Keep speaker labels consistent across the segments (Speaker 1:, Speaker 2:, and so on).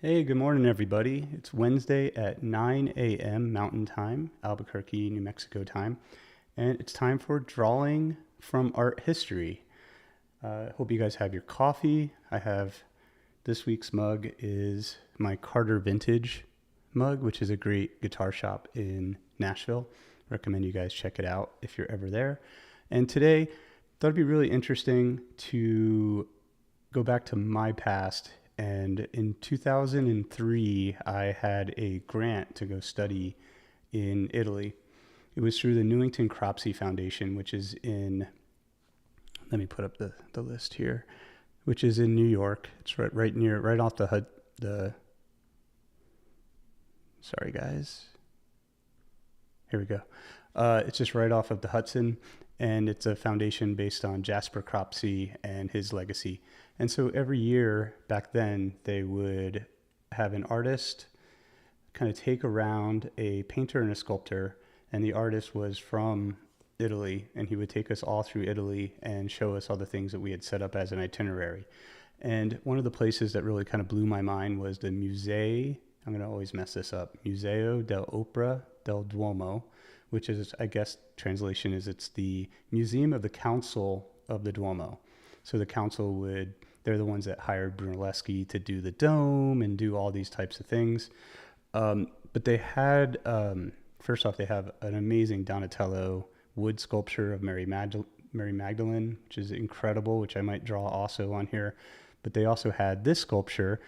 Speaker 1: Hey, good morning, everybody. It's Wednesday at 9 a.m. Mountain Time, Albuquerque, New Mexico time, and it's time for Drawing from Art History. Hope you guys have your coffee. I have this week's mug is my Carter Vintage mug, which is a great guitar shop in Nashville. Recommend you guys check it out if you're ever there. And today, thought it'd be really interesting to go back to my past. And in 2003, I had a grant to go study in Italy. It was through the Newington Cropsey Foundation, which is in, let me put up the list here, which is in New York. It's right near, right off sorry guys. Here we go. It's just right off of the Hudson, and it's a foundation based on Jasper Cropsey and his legacy. And so every year back then, they would have an artist kind of take around a painter and a sculptor, and the artist was from Italy, and he would take us all through Italy and show us all the things that we had set up as an itinerary. And one of the places that really kind of blew my mind was the I'm going to always mess this up, Museo dell'Opera del Duomo, which is, I guess, translation is it's the Museum of the Council of the Duomo. So the council they're the ones that hired Brunelleschi to do the dome and do all these types of things. But they had, first off, they have an amazing Donatello wood sculpture of Mary Magdalene, which is incredible, which I might draw also on here. But they also had this sculpture,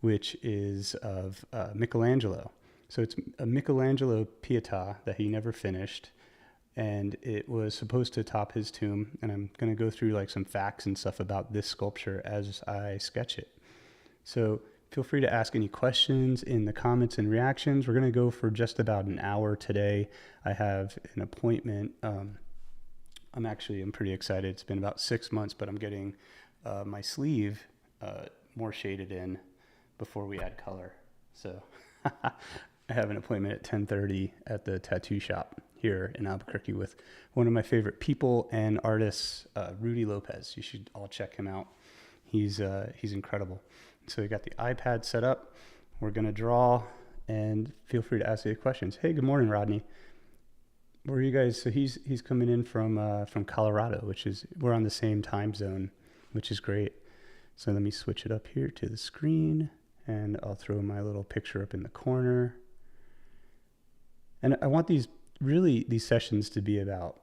Speaker 1: which is of Michelangelo. So it's a Michelangelo Pietà that he never finished, and it was supposed to top his tomb. And I'm going to go through like some facts and stuff about this sculpture as I sketch it. So feel free to ask any questions in the comments and reactions. We're going to go for just about an hour today. I have an appointment. I'm pretty excited. It's been about 6 months, but I'm getting my sleeve more shaded in before we add color. So I have an appointment at 10:30 at the tattoo shop here in Albuquerque with one of my favorite people and artists, Rudy Lopez. You should all check him out. He's incredible. So we got the iPad set up. We're gonna draw, and feel free to ask any questions. Hey, good morning, Rodney. Where are you guys? So he's coming in from Colorado, which is, we're on the same time zone, which is great. So let me switch it up here to the screen, and I'll throw my little picture up in the corner. And I want these sessions to be about,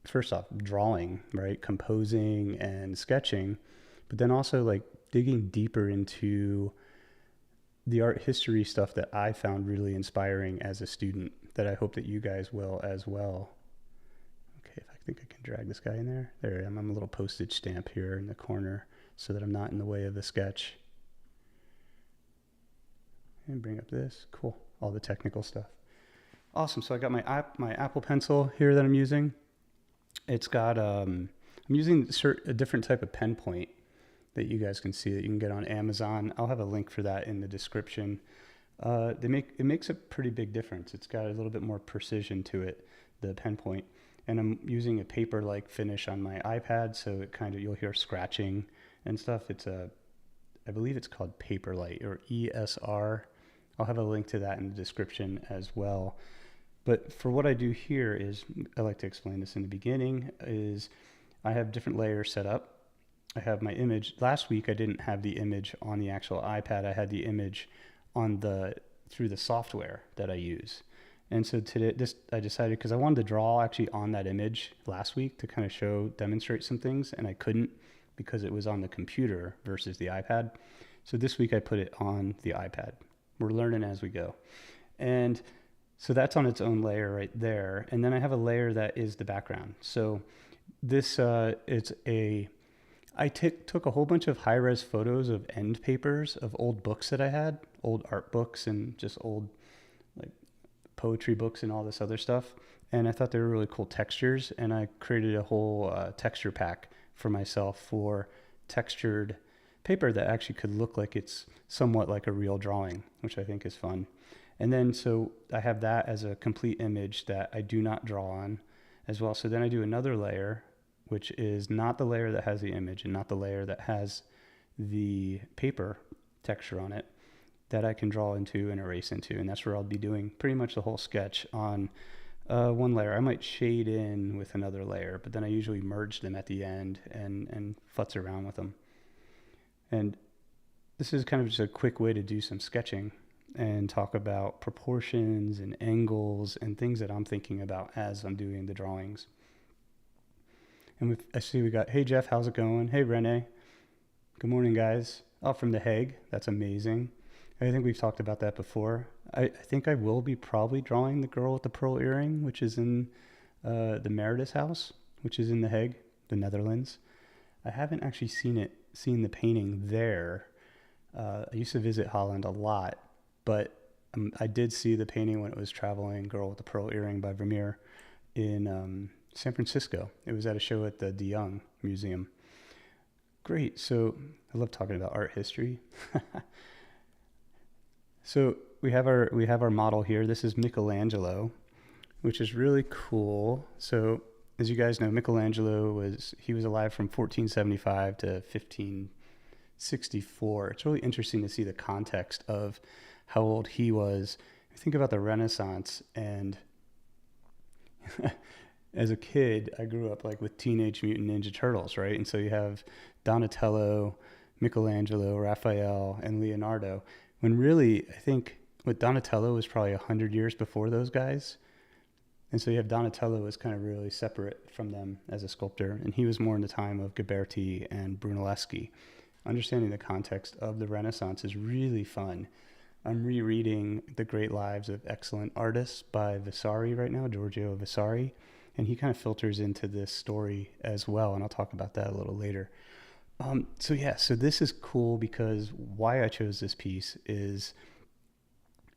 Speaker 1: first off, drawing, right? Composing and sketching, but then also like digging deeper into the art history stuff that I found really inspiring as a student that I hope that you guys will as well. Okay, if I think I can drag this guy in there. There I am. I'm a little postage stamp here in the corner so that I'm not in the way of the sketch. And bring up this. Cool. All the technical stuff. Awesome. So I got my Apple Pencil here that I'm using. It's got I'm using a different type of pen point that you guys can see that you can get on Amazon. I'll have a link for that in the description. It makes a pretty big difference. It's got a little bit more precision to it, the pen point. And I'm using a paper-like finish on my iPad, so it kind of, you'll hear scratching and stuff. I believe it's called Paperlight, or ESR. I'll have a link to that in the description as well. But for what I do here is, I like to explain this in the beginning, is I have different layers set up. I have my image. Last week I didn't have the image on the actual iPad. I had the image through the software that I use. And so today, I decided, because I wanted to draw actually on that image last week to kind of demonstrate some things, and I couldn't because it was on the computer versus the iPad. So this week I put it on the iPad. We're learning as we go. And so that's on its own layer right there. And then I have a layer that is the background. So this, I took a whole bunch of high-res photos of end papers of old books that I had, old art books and just old like poetry books and all this other stuff. And I thought they were really cool textures. And I created a whole texture pack for myself for textured paper that actually could look like it's somewhat like a real drawing, which I think is fun. And then so I have that as a complete image that I do not draw on as well. So then I do another layer, which is not the layer that has the image and not the layer that has the paper texture on it. that I can draw into and erase into, and that's where I'll be doing pretty much the whole sketch on one layer. I might shade in with another layer, but then I usually merge them at the end and futz around with them. And this is kind of just a quick way to do some sketching and talk about proportions and angles and things that I'm thinking about as I'm doing the drawings. And I see we got, hey Jeff, how's it going? Hey Renee, good morning guys. Oh, from The Hague, that's amazing. I think we've talked about that before. I think I will be probably drawing the girl with the pearl earring, which is in the Meredith house, which is in The Hague, the Netherlands. I haven't actually seen the painting there. I used to visit Holland a lot, but I did see the painting when it was traveling, Girl with the Pearl Earring by Vermeer in San Francisco. It was at a show at the De Young Museum. Great. So I love talking about art history. So we have our model here. This is Michelangelo, which is really cool. So as you guys know, Michelangelo was alive from 1475 to 1564. It's really interesting to see the context of how old he was. Think about the Renaissance, and as a kid, I grew up like with Teenage Mutant Ninja Turtles, right? And so you have Donatello, Michelangelo, Raphael, and Leonardo. When really, I think with Donatello was probably 100 years before those guys. And so you have Donatello was kind of really separate from them as a sculptor. And he was more in the time of Ghiberti and Brunelleschi. Understanding the context of the Renaissance is really fun. I'm rereading The Great Lives of Excellent Artists by Vasari right now, Giorgio Vasari. And he kind of filters into this story as well. And I'll talk about that a little later. So this is cool because why I chose this piece is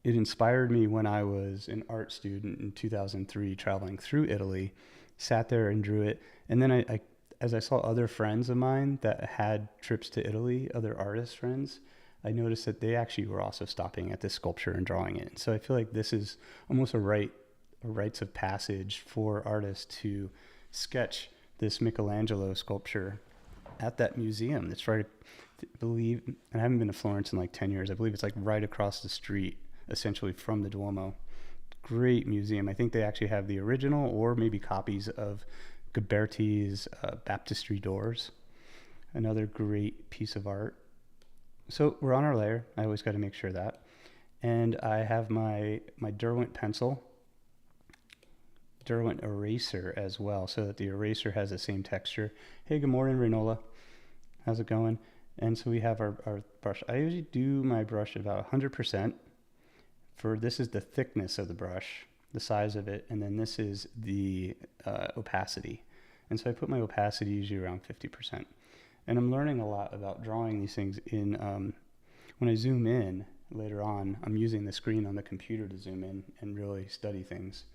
Speaker 1: it inspired me when I was an art student in 2003 traveling through Italy, sat there and drew it. And then I as I saw other friends of mine that had trips to Italy, other artist friends, I noticed that they actually were also stopping at this sculpture and drawing it. So I feel like this is almost a rites of passage for artists to sketch this Michelangelo sculpture at that museum. That's right, I believe, and I haven't been to Florence in like 10 years. I believe it's like right across the street, essentially from the Duomo. Great museum. I think they actually have the original or maybe copies of Ghiberti's baptistry doors. Another great piece of art. So we're on our layer. I always got to make sure that. And I have my Derwent pencil, Derwent eraser as well, so that the eraser has the same texture. Hey, good morning, Renola. How's it going? And so we have our brush. I usually do my brush at about 100%. This is the thickness of the brush, the size of it, and then this is the opacity. And so I put my opacity usually around 50%. And I'm learning a lot about drawing these things in, when I zoom in later on, I'm using the screen on the computer to zoom in and really study things.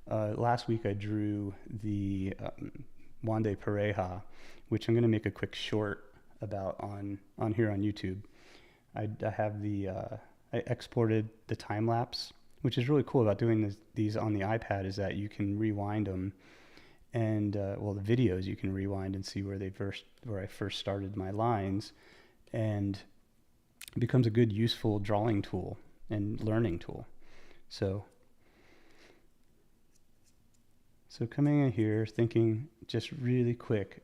Speaker 1: Last week I drew the Juan de Pareja, which I'm going to make a quick short about on here on YouTube. I have I exported the time lapse, which is really cool about doing these on the iPad is that you can rewind them, and the videos you can rewind and see where I first started my lines, and it becomes a good useful drawing tool and learning tool. So coming in here, thinking just really quick,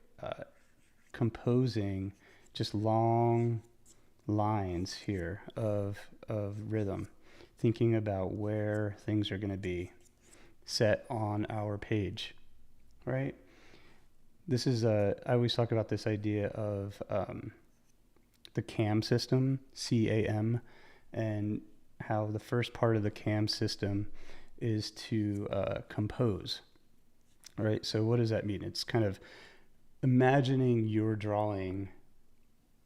Speaker 1: composing just long lines here of rhythm, thinking about where things are going to be set on our page, right? This is I always talk about this idea of the CAM system, CAM, and how the first part of the CAM system is to compose. Right, so what does that mean? It's kind of imagining your drawing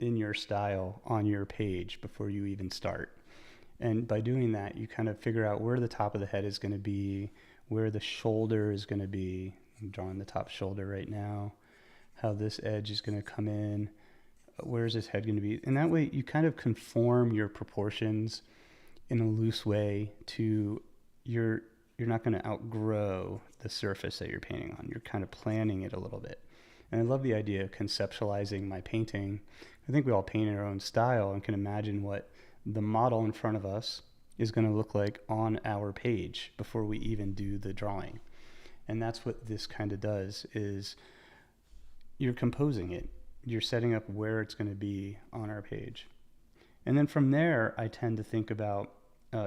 Speaker 1: in your style on your page before you even start. And by doing that, you kind of figure out where the top of the head is going to be, where the shoulder is going to be. I'm drawing the top shoulder right now, how this edge is going to come in, where's this head going to be. And that way you kind of conform your proportions in a loose way to you're not going to outgrow the surface that you're painting on. You're kind of planning it a little bit. And I love the idea of conceptualizing my painting. I think we all paint in our own style and can imagine what the model in front of us is going to look like on our page before we even do the drawing. And that's what this kind of does, is you're composing it. You're setting up where it's going to be on our page. And then from there, I tend to think about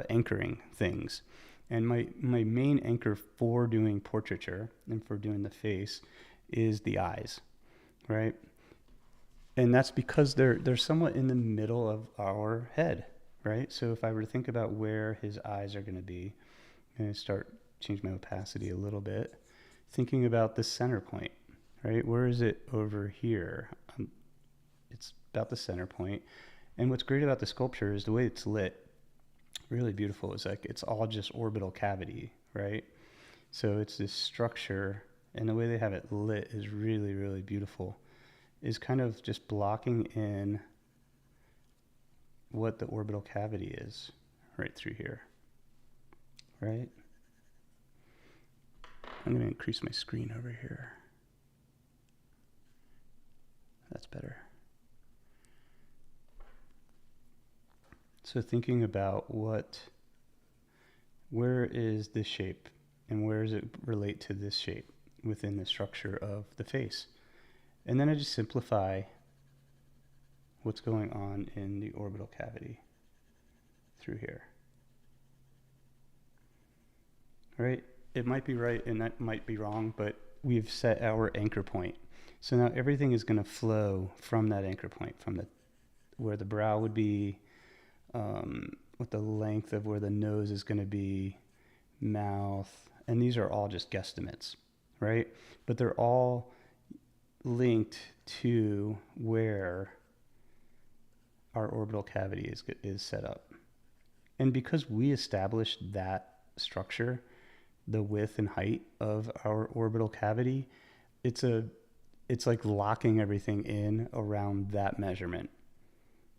Speaker 1: anchoring things. And my main anchor for doing portraiture and for doing the face is the eyes, right? And that's because they're somewhat in the middle of our head, right? So if I were to think about where his eyes are going to be, I'm going to change my opacity a little bit, thinking about the center point, right? Where is it over here? It's about the center point. And what's great about the sculpture is the way it's lit, really beautiful. It's like it's all just orbital cavity, right? So it's this structure, and the way they have it lit is really, really beautiful. Is kind of just blocking in what the orbital cavity is right through here, right? I'm going to increase my screen over here. That's better. So thinking about where is this shape and where does it relate to this shape within the structure of the face? And then I just simplify what's going on in the orbital cavity through here. Right? It might be right and that might be wrong, but we've set our anchor point. So now everything is going to flow from that anchor point, from where the brow would be, what the length of where the nose is going to be, mouth, and these are all just guesstimates, right? But they're all linked to where our orbital cavity is set up. And because we established that structure, the width and height of our orbital cavity, it's like locking everything in around that measurement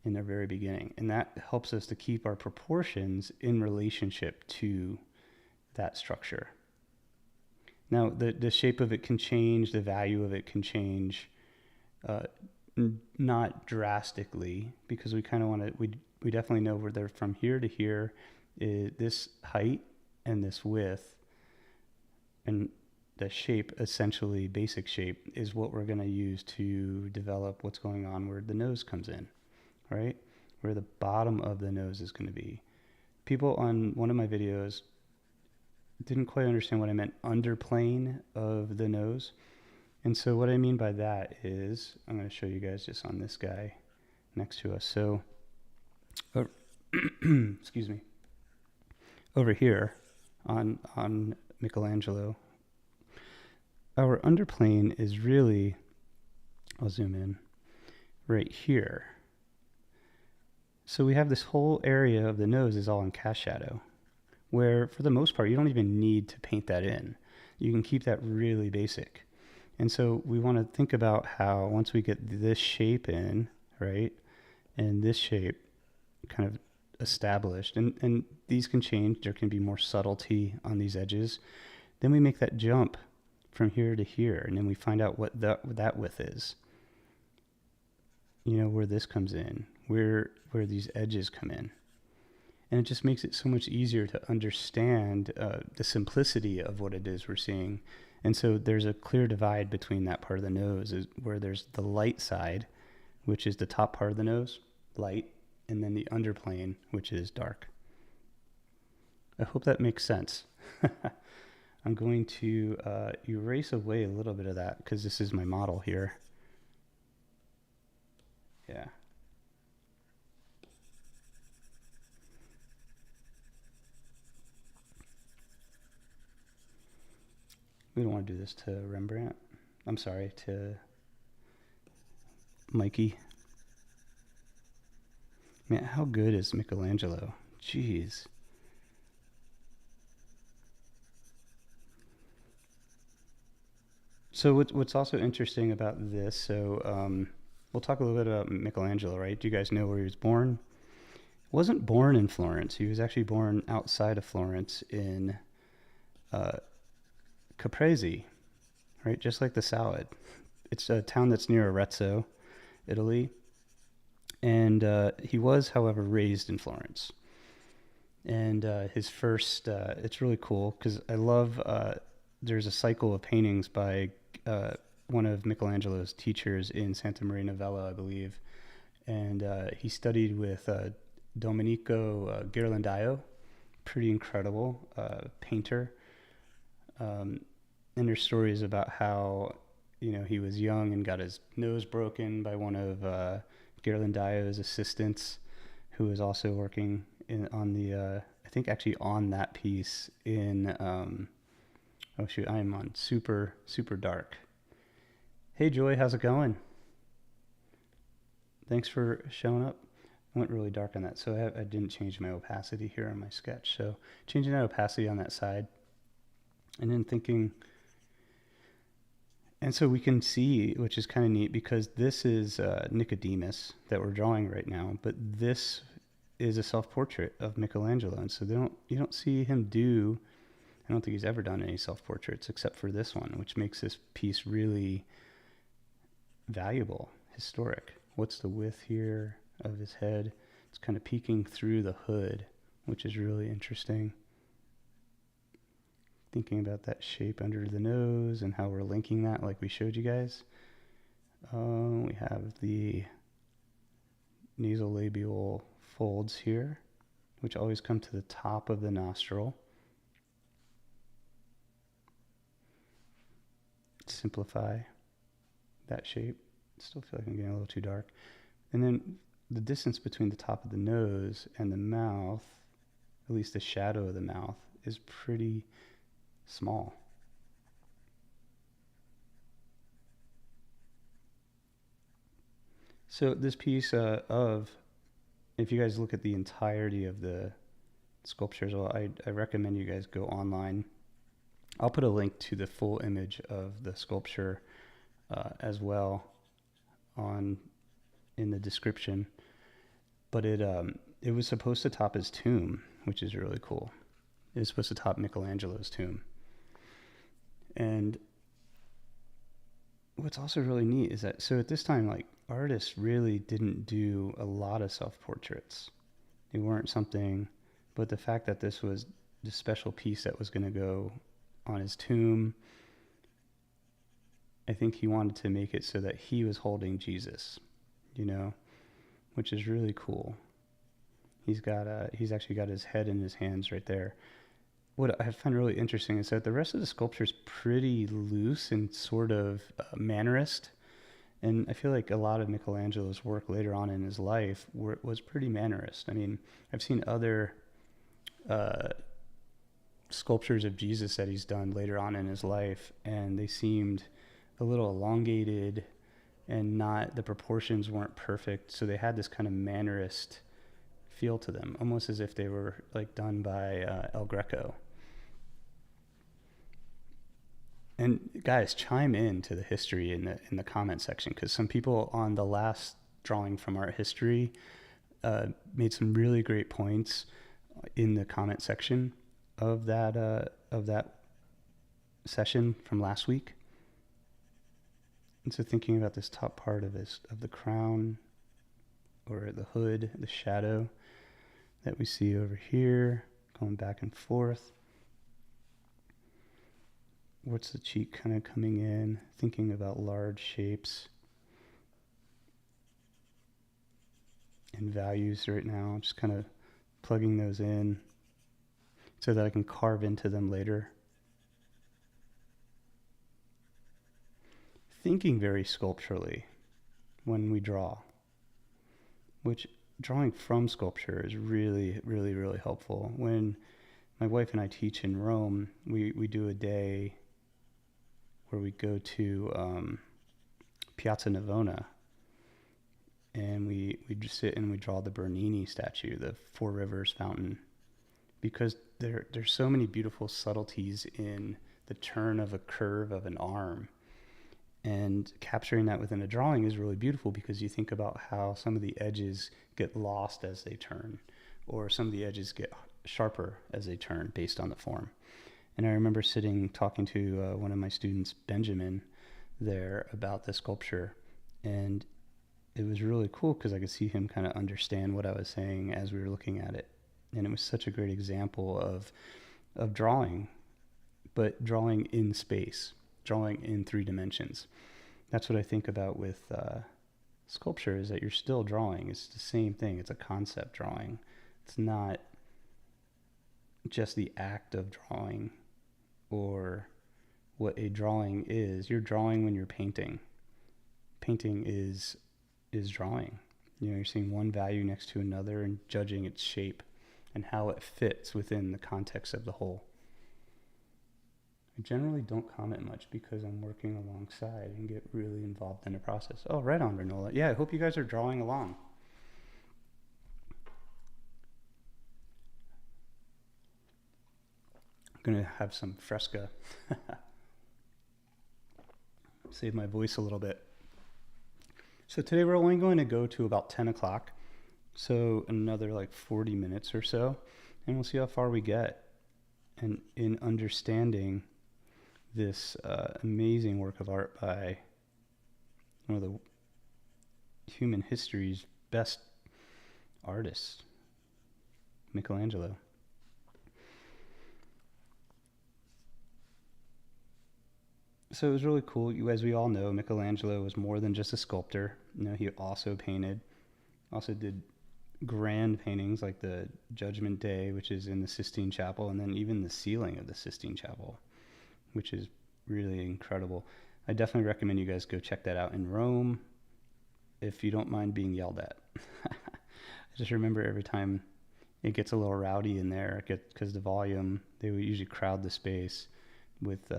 Speaker 1: in the very beginning. And that helps us to keep our proportions in relationship to that structure. Now, the shape of it can change, the value of it can change, not drastically, because we kind of want to, we definitely know where they're from here to here, is this height and this width, and the shape, essentially basic shape, is what we're going to use to develop what's going on where the nose comes in, right? Where the bottom of the nose is going to be. People on one of my videos didn't quite understand what I meant underplane of the nose. And so what I mean by that is, I'm going to show you guys just on this guy next to us. So, excuse me, over here on Michelangelo, our underplane is really, I'll zoom in, right here. So we have this whole area of the nose is all in cast shadow, where for the most part, you don't even need to paint that in. You can keep that really basic. And so we want to think about how once we get this shape in, right, and this shape kind of established, and these can change, there can be more subtlety on these edges, then we make that jump from here to here, and then we find out what that width is. You know, where this comes in, where these edges come in. And it just makes it so much easier to understand the simplicity of what it is we're seeing. And so there's a clear divide between that part of the nose, where there's the light side, which is the top part of the nose, light, and then the underplane, which is dark. I hope that makes sense. I'm going to erase away a little bit of that because this is my model here. Yeah. We don't want to do this to Rembrandt. I'm sorry, to Mikey. Man, how good is Michelangelo? Jeez. So what's also interesting about this, so we'll talk a little bit about Michelangelo, right? Do you guys know where he was born? Wasn't born in Florence. He was actually born outside of Florence in Caprese, right? Just like the salad. It's a town that's near Arezzo, Italy. And he was, however, raised in Florence. And his first, it's really cool because I love, there's a cycle of paintings by one of Michelangelo's teachers in Santa Maria Novella, I believe. And he studied with Domenico Ghirlandaio, pretty incredible painter. And there's stories about how, he was young and got his nose broken by one of Ghirlandaio's assistants, who was also working on the, I think actually on that piece in, oh shoot, I am on super, super dark. Hey Joy, how's it going? Thanks for showing up. I went really dark on that, so I didn't change my opacity here on my sketch. So changing that opacity on that side, and then thinking, and so we can see, which is kind of neat, because this is Nicodemus that we're drawing right now, but this is a self-portrait of Michelangelo, and so you don't see him do. I don't think he's ever done any self-portraits except for this one, which makes this piece really valuable, historic. What's the width here of his head? It's kind of peeking through the hood, which is really interesting. Thinking about that shape under the nose and how we're linking that like we showed you guys. We have the nasolabial folds here, which always come to the top of the nostril. Simplify that shape. Still feel like I'm getting a little too dark. And then the distance between the top of the nose and the mouth, at least the shadow of the mouth, is pretty small. So this piece if you guys look at the entirety of the sculptures, well, I recommend you guys go online. I'll put a link to the full image of the sculpture as well in the description. But it was supposed to top his tomb, which is really cool. It was supposed to top Michelangelo's tomb. And what's also really neat is that, so at this time, like, artists really didn't do a lot of self-portraits. They weren't something, but the fact that this was the special piece that was going to go on his tomb, I think he wanted to make it so that he was holding Jesus, which is really cool. He's actually got his head in his hands right there. What I find really interesting is that the rest of the sculpture is pretty loose and sort of mannerist. And I feel like a lot of Michelangelo's work later on in his life was pretty mannerist. I mean, I've seen other sculptures of Jesus that he's done later on in his life, and they seemed a little elongated, and the proportions weren't perfect. So they had this kind of mannerist feel to them, almost as if they were like done by El Greco. And guys, chime in to the history in the comment section, because some people on the last drawing from art history made some really great points in the comment section of that session from last week. And so thinking about this top part of the crown, or the hood, the shadow that we see over here, going back and forth. What's the cheek kind of coming in? Thinking about large shapes and values right now. I'm just kind of plugging those in so that I can carve into them later. Thinking very sculpturally when we draw, which drawing from sculpture is really, really, really helpful. When my wife and I teach in Rome, we do a day where we go to Piazza Navona, and we just sit and we draw the Bernini statue, the Four Rivers fountain, because there's so many beautiful subtleties in the turn of a curve of an arm. And capturing that within a drawing is really beautiful, because you think about how some of the edges get lost as they turn, or some of the edges get sharper as they turn based on the form. And I remember talking to one of my students, Benjamin, there about the sculpture. And it was really cool because I could see him kind of understand what I was saying as we were looking at it. And it was such a great example of drawing, but drawing in space, drawing in 3 dimensions. That's what I think about with sculpture, is that you're still drawing. It's the same thing. It's a concept drawing. It's not just the act of drawing or what a drawing is. You're drawing when you're painting. Painting is drawing. You know, you're seeing one value next to another and judging its shape and how it fits within the context of the whole. I generally don't comment much because I'm working alongside and get really involved in the process. Oh, right on, Renola. Yeah, I hope you guys are drawing along. I'm going to have some Fresca. Save my voice a little bit. So today we're only going to go to about 10 o'clock. So another like 40 minutes or so. And we'll see how far we get. And in understanding this amazing work of art by one of the human history's best artists, Michelangelo. So it was really cool. As we all know, Michelangelo was more than just a sculptor. You know, he also painted, also did grand paintings like the Judgment Day, which is in the Sistine Chapel, and then even the ceiling of the Sistine Chapel, which is really incredible. I definitely recommend you guys go check that out in Rome if you don't mind being yelled at. I just remember every time it gets a little rowdy in there because the volume, they would usually crowd the space with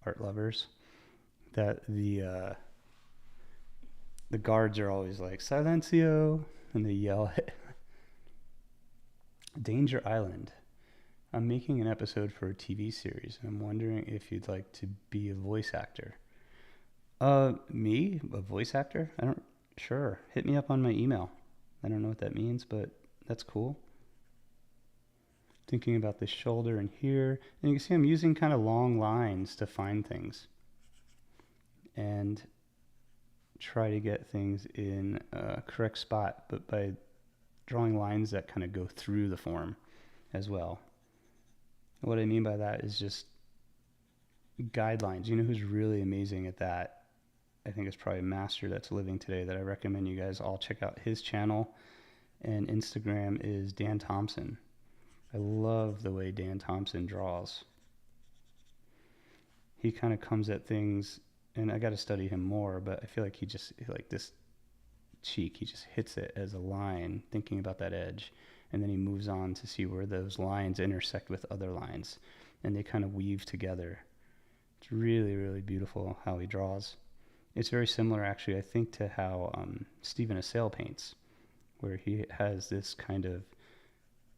Speaker 1: art lovers, that the guards are always like, "Silencio," and they yell it. Danger Island. I'm making an episode for a TV series, and I'm wondering if you'd like to be a voice actor. Me? A voice actor? Sure. Hit me up on my email. I don't know what that means, but that's cool. Thinking about the shoulder and here. And you can see I'm using kind of long lines to find things. And try to get things in a correct spot, but by drawing lines that kind of go through the form as well. What I mean by that is just guidelines. You know who's really amazing at that? I think it's probably a master that's living today that I recommend you guys all check out. His channel and Instagram is Dan Thompson. I love the way Dan Thompson draws. He kind of comes at things, and I got to study him more, but I feel like he just, like this cheek, he just hits it as a line, thinking about that edge. And then he moves on to see where those lines intersect with other lines, and they kind of weave together. It's really, really beautiful how he draws. It's very similar, actually, I think, to how Stephen Assail paints, where he has this kind of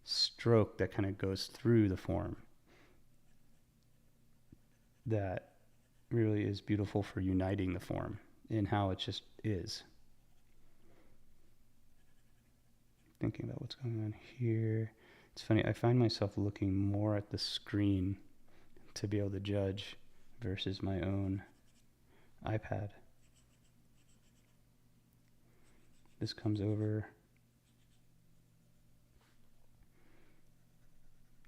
Speaker 1: stroke that kind of goes through the form that really is beautiful for uniting the form in how it just is. Thinking about what's going on here. It's funny, I find myself looking more at the screen to be able to judge versus my own iPad. This comes over,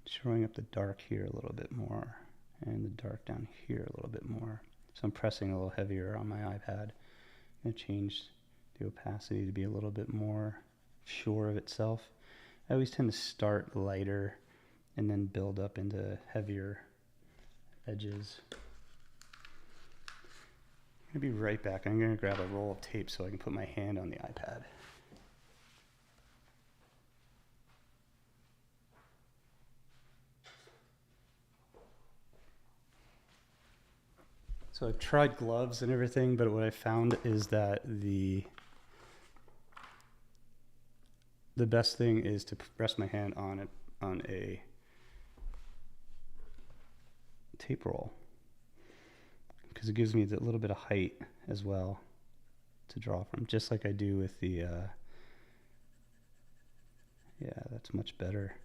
Speaker 1: showing up the dark here a little bit more and the dark down here a little bit more. So I'm pressing a little heavier on my iPad. I'm going to change the opacity to be a little bit more sure of itself. I always tend to start lighter and then build up into heavier edges. I'm going to be right back. I'm going to grab a roll of tape so I can put my hand on the iPad. So I've tried gloves and everything, but what I found is that the best thing is to rest my hand on a tape roll, because it gives me a little bit of height as well to draw from, just like I do with the yeah, that's much better.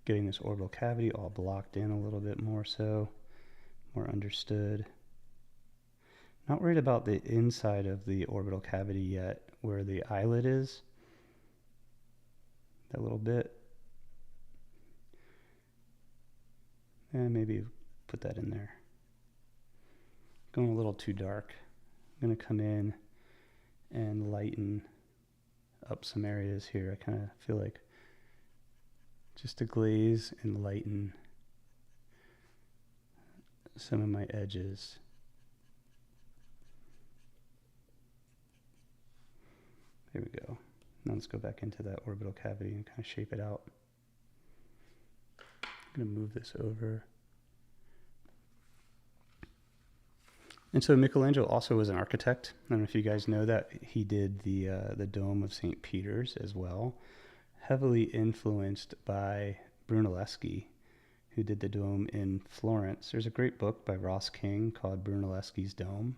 Speaker 1: Getting this orbital cavity all blocked in a little bit more, so more understood. Not worried about the inside of the orbital cavity yet, where the eyelid is. That little bit. And maybe put that in there. Going a little too dark. I'm going to come in and lighten up some areas here. I kind of feel like just to glaze and lighten some of my edges. There we go. Now let's go back into that orbital cavity and kind of shape it out. I'm going to move this over. And so Michelangelo also was an architect. I don't know if you guys know that. He did the Dome of St. Peter's as well, heavily influenced by Brunelleschi, who did the dome in Florence. There's a great book by Ross King called Brunelleschi's Dome.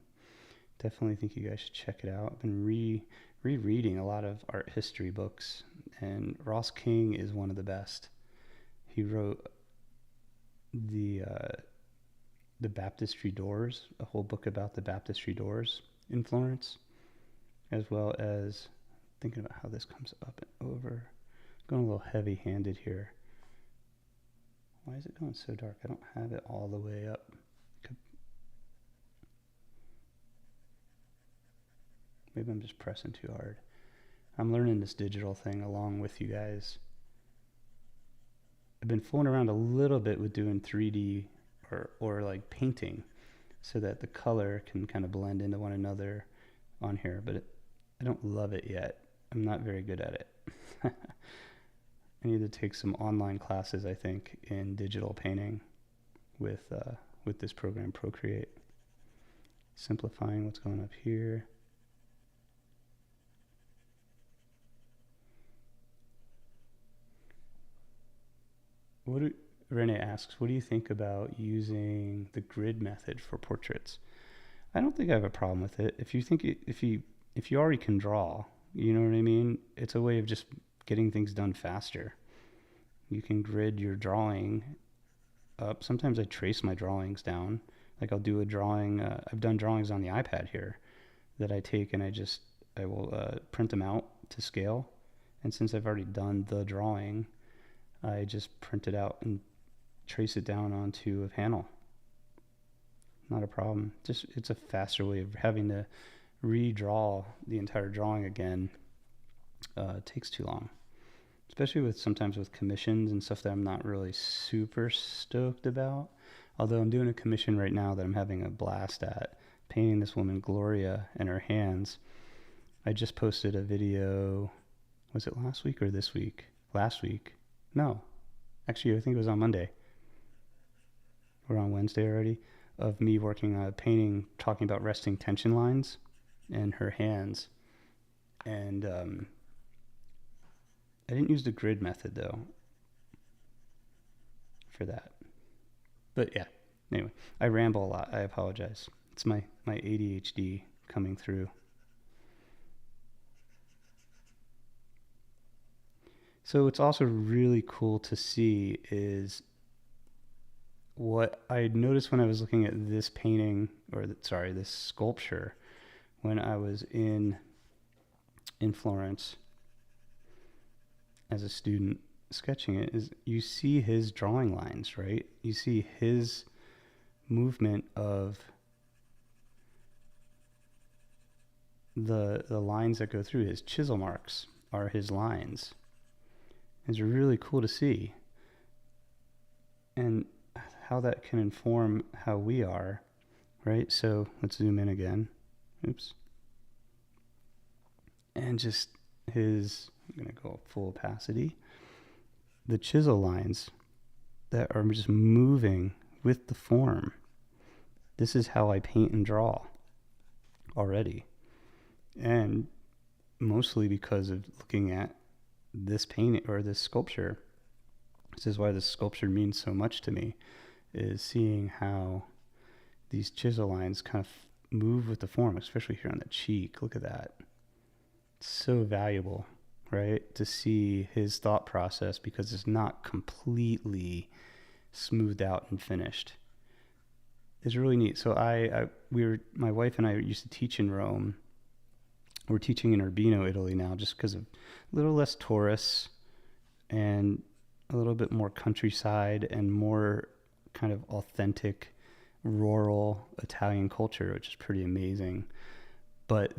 Speaker 1: Definitely think you guys should check it out. I've been rereading a lot of art history books, and Ross King is one of the best. He wrote the baptistry doors, a whole book about the baptistry doors in Florence, as well as thinking about how this comes up and over. Going a little heavy-handed here. Why is it going so dark? I don't have it all the way up. Maybe I'm just pressing too hard. I'm learning this digital thing along with you guys. I've been fooling around a little bit with doing 3D or like painting so that the color can kind of blend into one another on here, but I don't love it yet. I'm not very good at it. I need to take some online classes, I think, in digital painting with this program, Procreate. Simplifying what's going up here. Renee asks, what do you think about using the grid method for portraits? I don't think I have a problem with it. If you already can draw, you know what I mean? It's a way of just getting things done faster. You can grid your drawing up. Sometimes I trace my drawings down. Like I'll do a drawing. I've done drawings on the iPad here that I take and I will print them out to scale. And since I've already done the drawing, I just print it out and trace it down onto a panel. Not a problem. Just it's a faster way of having to redraw the entire drawing again. It takes too long, especially sometimes with commissions and stuff that I'm not really super stoked about. Although I'm doing a commission right now that I'm having a blast at, painting this woman Gloria and her hands. I just posted a video. Was it last week or this week? Last week. No, actually, I think it was on Monday. We're on Wednesday already, of me working on a painting, talking about resting tension lines in her hands. And I didn't use the grid method, though, for that. But yeah, anyway, I ramble a lot. I apologize. It's my ADHD coming through. So what's also really cool to see is what I noticed when I was looking at this painting, this sculpture, when I was in Florence as a student sketching it, is you see his drawing lines, right? You see his movement of the lines that go through. His chisel marks are his lines. It's really cool to see, and how that can inform how we are, right? So let's zoom in again. Oops. And just I'm going to go full opacity. The chisel lines that are just moving with the form. This is how I paint and draw already. And mostly because of looking at this painting or this sculpture. This is why this sculpture means so much to me, is seeing how these chisel lines kind of move with the form, especially here on the cheek. Look at that. It's so valuable, right? To see his thought process, because it's not completely smoothed out and finished. It's really neat. So my wife and I used to teach in Rome. We're teaching in Urbino, Italy now, just because of a little less tourists and a little bit more countryside and more kind of authentic rural Italian culture, which is pretty amazing. But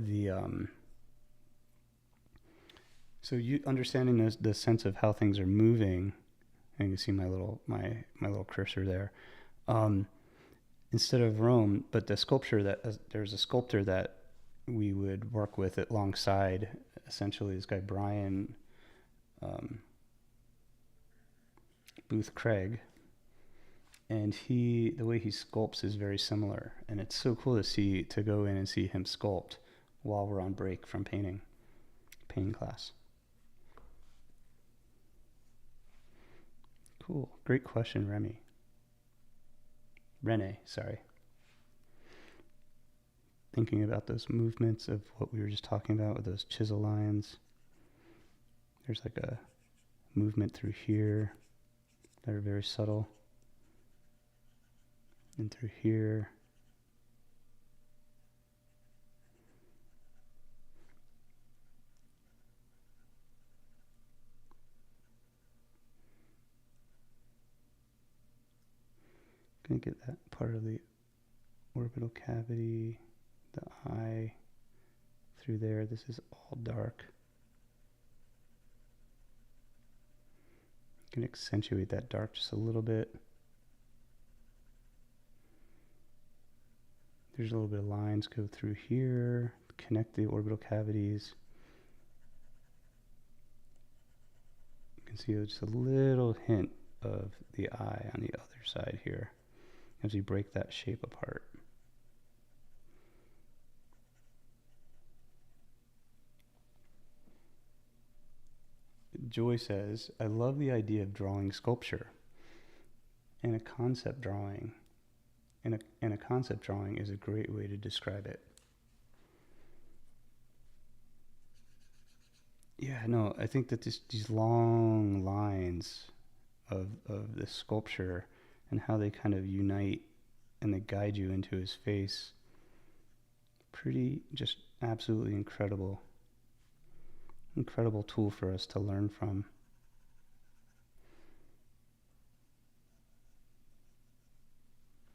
Speaker 1: so you understanding the sense of how things are moving, and you can see my little cursor there. Um, Instead of Rome, but the sculpture there's a sculptor that we would work with alongside, essentially this guy Brian um, Booth Craig, and the way he sculpts is very similar, and it's so cool to go in and see him sculpt while we're on break from painting class. Cool, great question, Rene, sorry. Thinking about those movements of what we were just talking about with those chisel lines. There's like a movement through here that are very subtle. And through here. Gonna get that part of the orbital cavity, the eye through there. This is all dark. You can accentuate that dark just a little bit. There's a little bit of lines go through here, connect the orbital cavities. You can see just a little hint of the eye on the other side here as we break that shape apart. Joy says, I love the idea of drawing sculpture and a concept drawing. And a concept drawing is a great way to describe it. Yeah, no, I think that these long lines of this sculpture and how they kind of unite and they guide you into his face, pretty, just absolutely incredible tool for us to learn from.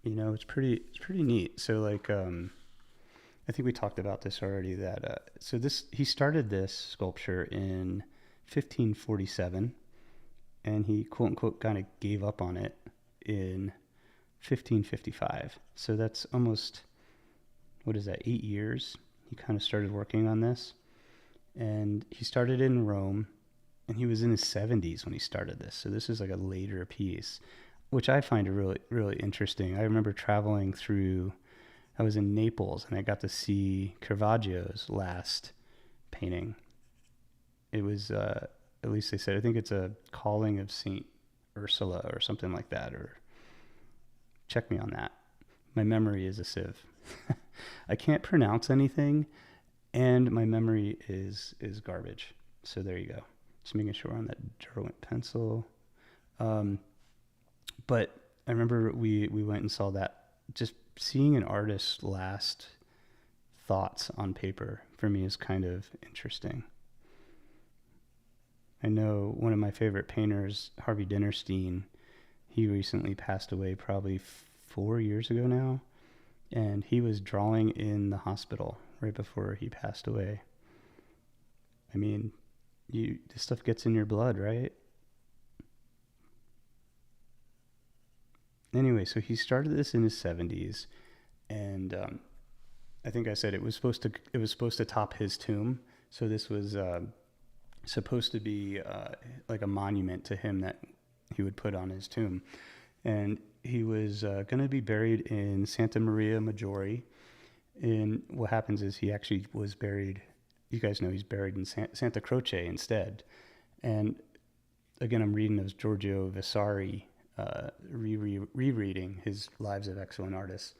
Speaker 1: You know, it's pretty neat. So like, I think we talked about this already. That he started this sculpture in 1547, and he quote unquote kind of gave up on it in 1555. So that's almost, what is that, 8 years? He kind of started working on this, and he started in Rome, and he was in his 70s when he started this. So this is like a later piece, which I find really, really interesting. I remember traveling through, I was in Naples, and I got to see Caravaggio's last painting. It was, at least they said, I think it's a Calling of Saint Ursula or something like that, or check me on that. My memory is a sieve. I can't pronounce anything, and my memory is garbage. So there you go. Just making sure on that Derwent pencil. But I remember we went and saw that. Just seeing an artist's last thoughts on paper for me is kind of interesting. I know one of my favorite painters, Harvey Dinnerstein, he recently passed away probably 4 years ago now, and he was drawing in the hospital right before he passed away. I mean, this stuff gets in your blood, right? Anyway, so he started this in his 70s, and I think I said it was supposed to top his tomb. So this was supposed to be like a monument to him that he would put on his tomb, and he was going to be buried in Santa Maria Maggiore. And what happens is he actually was buried. You guys know he's buried in Santa Croce instead. And again, I'm reading those Giorgio Vasari. Rereading his Lives of Excellent Artists.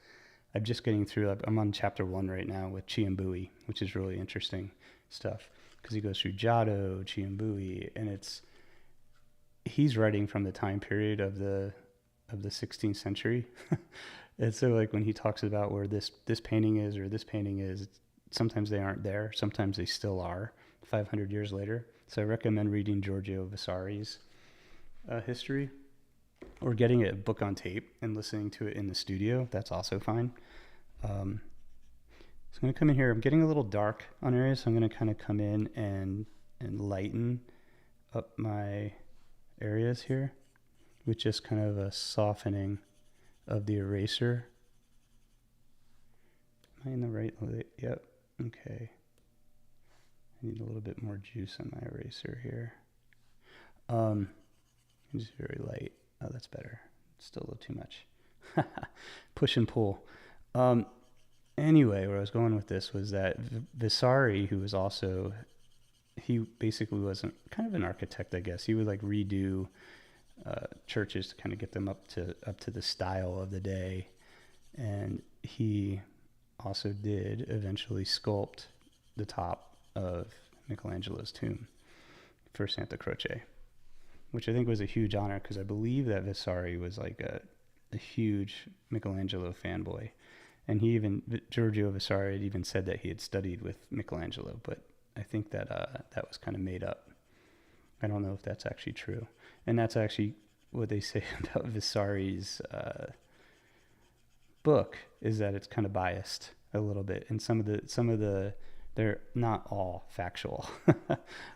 Speaker 1: I'm just getting through, I'm on chapter 1 right now with Ciambui, which is really interesting stuff, because he goes through Giotto, Ciambui, and he's writing from the time period of the 16th century. And so like when he talks about where this painting is or this painting is, sometimes they aren't there, sometimes they still are 500 years later. So I recommend reading Giorgio Vasari's history, or getting a book on tape and listening to it in the studio. That's also fine. So I'm going to come in here. I'm getting a little dark on areas, so I'm going to kind of come in and lighten up my areas here with just kind of a softening of the eraser. Am I in the right? Yep. Okay. I need a little bit more juice on my eraser here. Just very light. Oh, that's better. Still a little too much. Push and pull. Anyway, where I was going with this was that Vasari, who was also, he basically was kind of an architect, I guess. He would like redo churches to kind of get them up to the style of the day, and he also did eventually sculpt the top of Michelangelo's tomb for Santa Croce, which I think was a huge honor, because I believe that Vasari was like a huge Michelangelo fanboy. And Giorgio Vasari had even said that he had studied with Michelangelo, but I think that that was kind of made up. I don't know if that's actually true. And that's actually what they say about Vasari's book, is that it's kind of biased a little bit. And some of the they're not all factual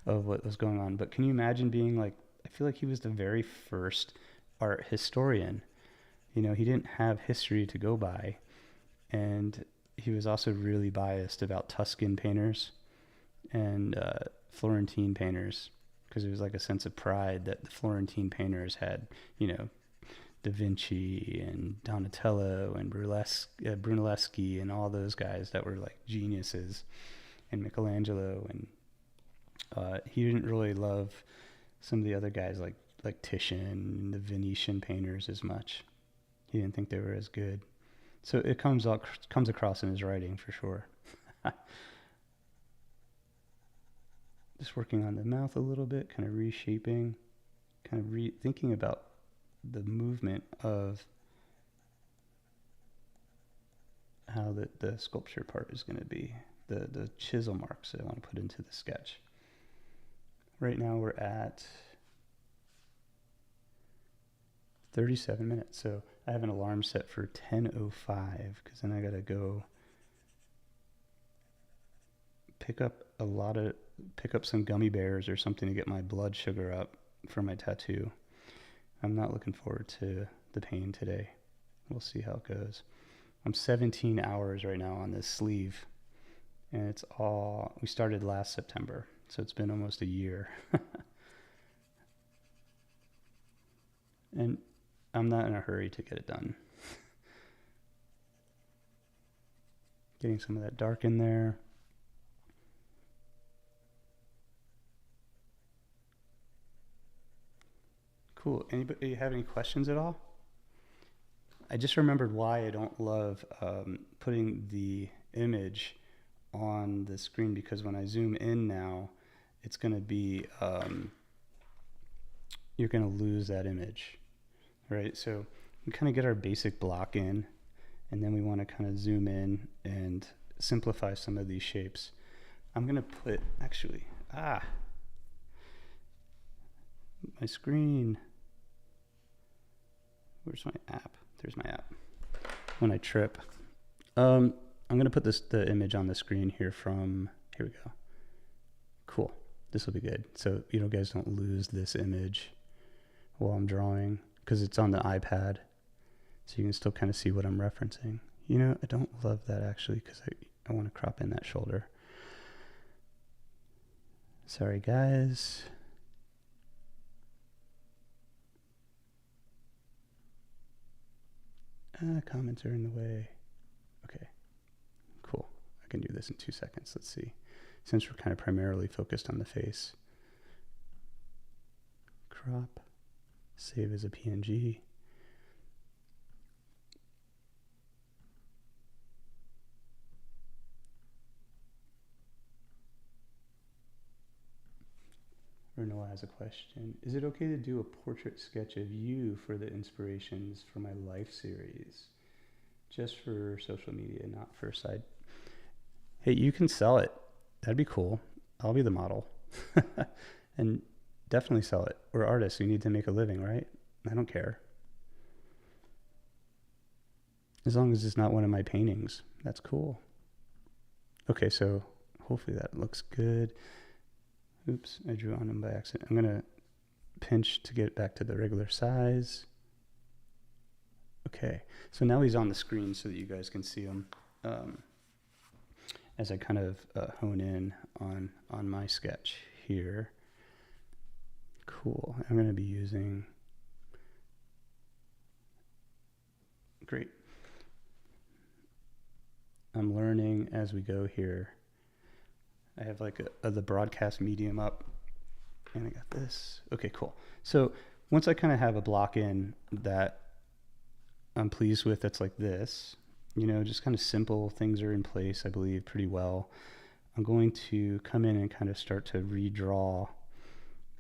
Speaker 1: of what was going on. But can you imagine being like, I feel like he was the very first art historian. He didn't have history to go by. And he was also really biased about Tuscan painters and Florentine painters, because it was like a sense of pride that the Florentine painters had, Da Vinci and Donatello and Brunelleschi and all those guys that were like geniuses, and Michelangelo. And he didn't really love some of the other guys like Titian and the Venetian painters as much. He didn't think they were as good. So it comes across in his writing for sure. Just working on the mouth a little bit, kind of reshaping, kind of thinking about the movement of how the sculpture part is going to be, the chisel marks that I want to put into the sketch. Right now we're at 37 minutes, so I have an alarm set for 10:05, because then I gotta go pick up some gummy bears or something to get my blood sugar up for my tattoo. I'm not looking forward to the pain today. We'll see how it goes. I'm 17 hours right now on this sleeve, and we started last September, so it's been almost a year. And I'm not in a hurry to get it done. Getting some of that dark in there. Cool. Anybody have any questions at all? I just remembered why I don't love putting the image on the screen, because when I zoom in now, it's going to be, you're going to lose that image. Right, so we kind of get our basic block in, and then we want to kind of zoom in and simplify some of these shapes. I'm going to put, actually, my screen. Where's my app? There's my app. When I trip. I'm going to put the image on the screen here here we go. Cool. This will be good. So you guys don't lose this image while I'm drawing, because it's on the iPad, so you can still kind of see what I'm referencing. I don't love that actually, because I want to crop in that shoulder. Sorry, guys. Comments are in the way. Okay, cool. I can do this in 2 seconds. Let's see. Since we're kind of primarily focused on the face. Crop. Save as a PNG. Renova has a question. Is it okay to do a portrait sketch of you for the inspirations for my life series? just for social media, not for a side. Hey, you can sell it. That'd be cool. I'll be the model. And definitely sell it. We're artists. We need to make a living, right? I don't care. As long as it's not one of my paintings. That's cool. Okay, so hopefully that looks good. Oops, I drew on him by accident. I'm going to pinch to get it back to the regular size. Okay, so now he's on the screen so that you guys can see him as I kind of hone in on my sketch here. Cool. I'm going to be using, great. I'm learning as we go here. I have like the broadcast medium up, and I got this. Okay, cool. So once I kind of have a block in that I'm pleased with, that's like this, you know, just kind of simple things are in place, I believe, pretty well. I'm going to come in and kind of start to redraw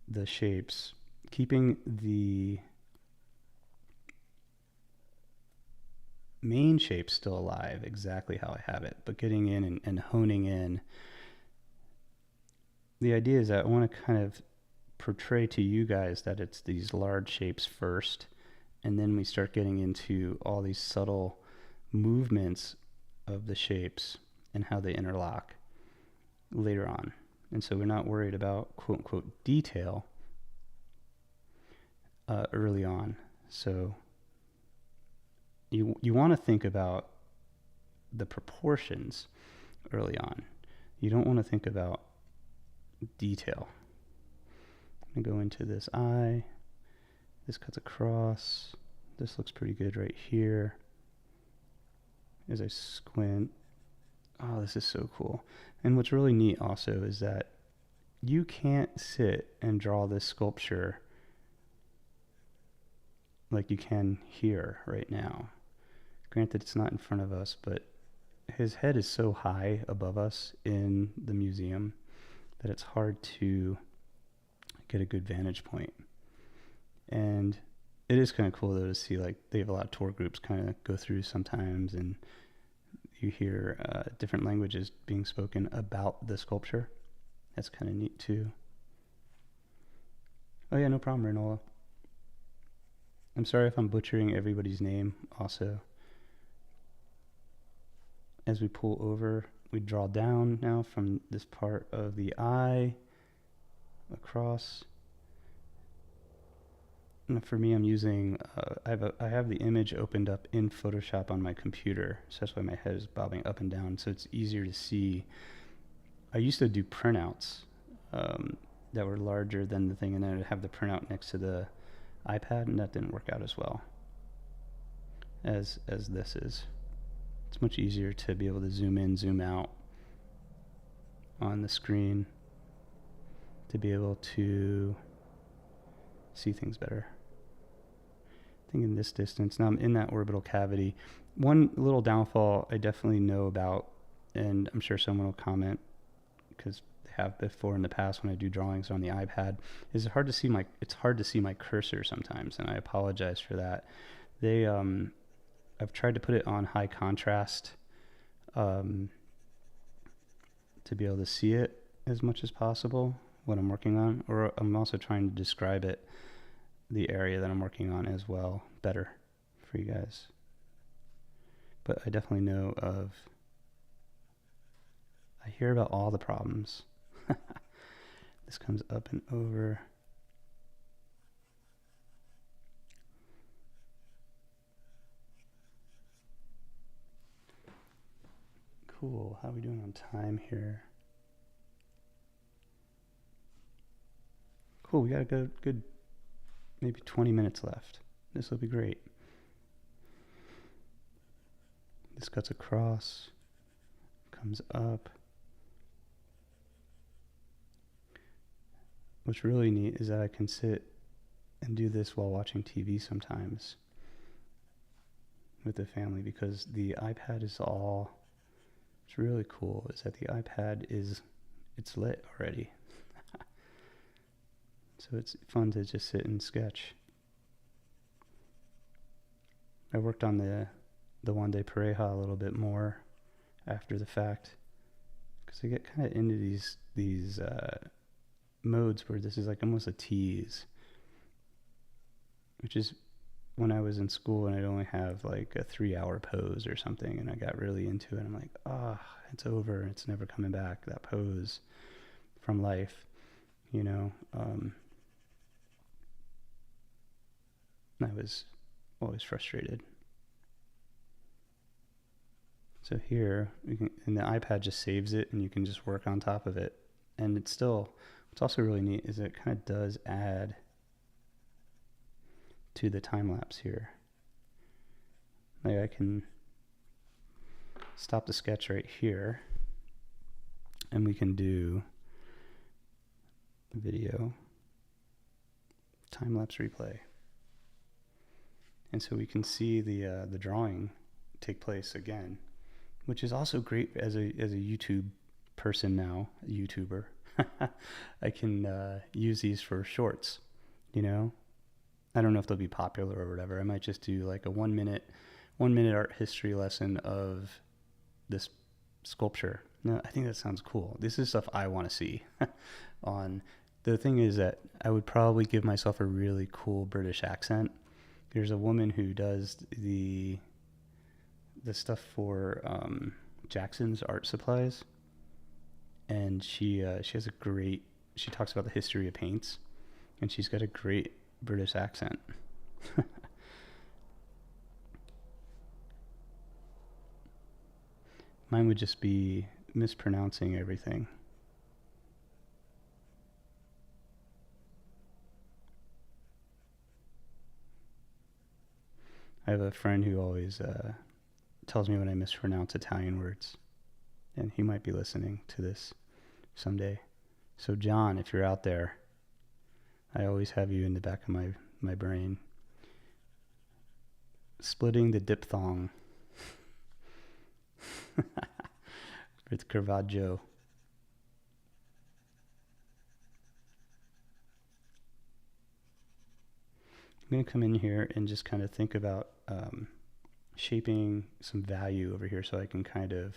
Speaker 1: the shapes, keeping the main shape still alive exactly how I have it, but getting in and honing in. The idea is that I want to kind of portray to you guys that it's these large shapes first, and then we start getting into all these subtle movements of the shapes and how they interlock later on. And so we're not worried about quote unquote detail early on. So you want to think about the proportions early on. You don't want to think about detail. I'm going to go into this eye. This cuts across. This looks pretty good right here. As I squint, oh, this is so cool. And what's really neat also is that you can't sit and draw this sculpture like you can here right now. Granted, it's not in front of us, but his head is so high above us in the museum that it's hard to get a good vantage point. And it is kind of cool though to see, like, they have a lot of tour groups kind of go through sometimes, and you hear different languages being spoken about the sculpture. That's kind of neat too. Oh yeah, no problem, Renola. I'm sorry if I'm butchering everybody's name also. As we pull over, we draw down now from this part of the eye across. And for me, I'm using, I have the image opened up in Photoshop on my computer, so that's why my head is bobbing up and down, so it's easier to see. I used to do printouts that were larger than the thing, and then I'd have the printout next to the iPad, and that didn't work out as well as this is. It's much easier to be able to zoom in, zoom out on the screen to be able to see things better. I think in this distance, now I'm in that orbital cavity. One little downfall I definitely know about, and I'm sure someone will comment because they have before in the past when I do drawings on the iPad, is it's hard to see my cursor sometimes, and I apologize for that. I've tried to put it on high contrast to be able to see it as much as possible what I'm working on, or I'm also trying to describe it, the area that I'm working on as well, better for you guys. But I definitely know I hear about all the problems. This comes up and over. Cool. How are we doing on time here? Cool. We got a good maybe 20 minutes left. This will be great. This cuts across, comes up. What's really neat is that I can sit and do this while watching TV sometimes with the family, because the iPad is all, what's really cool is that the iPad it's lit already. So it's fun to just sit and sketch. I worked on the the One Day Pareja a little bit more after the fact, because I get kind of into these modes where this is like almost a tease, which is when I was in school and I'd only have like a 3-hour pose or something, and I got really into it. I'm like, it's over. It's never coming back. That pose from life, you know. I was always frustrated. So here, and the iPad just saves it, and you can just work on top of it. And it's still, what's also really neat is it kind of does add to the time lapse here. Like I can stop the sketch right here, and we can do video time lapse replay. And so we can see the drawing take place again, which is also great as a YouTube person now, a YouTuber. I can use these for shorts, you know. I don't know if they'll be popular or whatever. I might just do like a 1 minute art history lesson of this sculpture. No, I think that sounds cool. This is stuff I want to see on. The thing is that I would probably give myself a really cool British accent. There's a woman who does the stuff for Jackson's Art Supplies, and she has a great. She talks about the history of paints, and she's got a great British accent. Mine would just be mispronouncing everything. I have a friend who always tells me when I mispronounce Italian words, and he might be listening to this someday. So John, if you're out there, I always have you in the back of my brain. Splitting the diphthong with Caravaggio. I'm going to come in here and just kind of think about shaping some value over here so I can kind of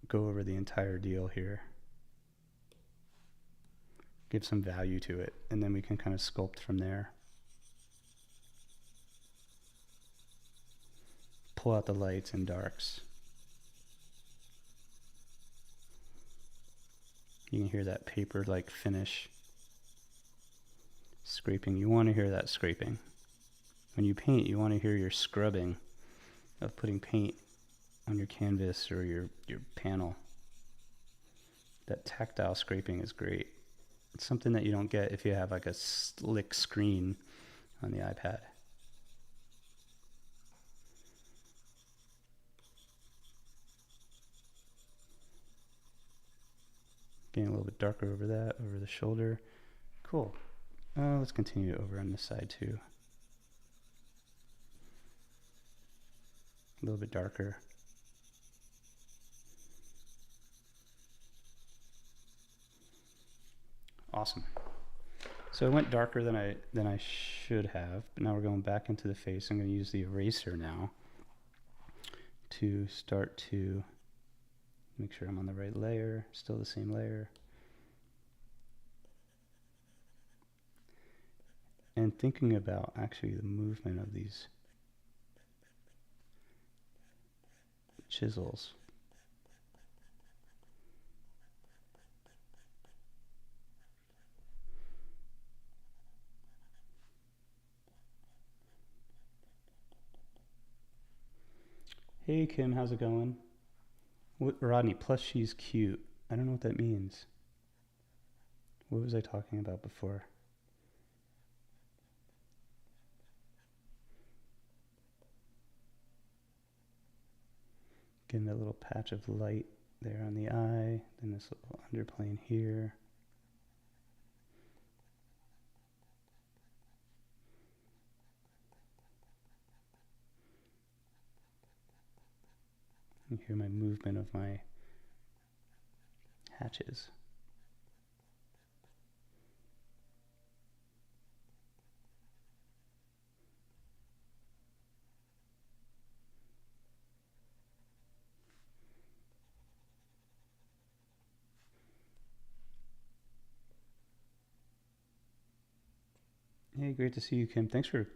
Speaker 1: go over the entire deal here. Give some value to it, and then we can kind of sculpt from there. Pull out the lights and darks. You can hear that paper-like finish. Scraping. You want to hear that scraping. When you paint, you want to hear your scrubbing of putting paint on your canvas or your panel. That tactile scraping is great. It's something that you don't get if you have like a slick screen on the iPad. Getting a little bit darker over that, over the shoulder. Cool. Let's continue over on this side too. A little bit darker. Awesome. So I went darker than I should have, but now we're going back into the face. I'm going to use the eraser now to start to make sure I'm on the right layer, still the same layer. And thinking about actually the movement of these chisels. Hey Kim, how's it going? What, Rodney, plus she's cute. I don't know what that means. What was I talking about before? Getting a little patch of light there on the eye, then this little underplane here. You hear my movement of my hatches. Hey, great to see you, Kim. Thanks for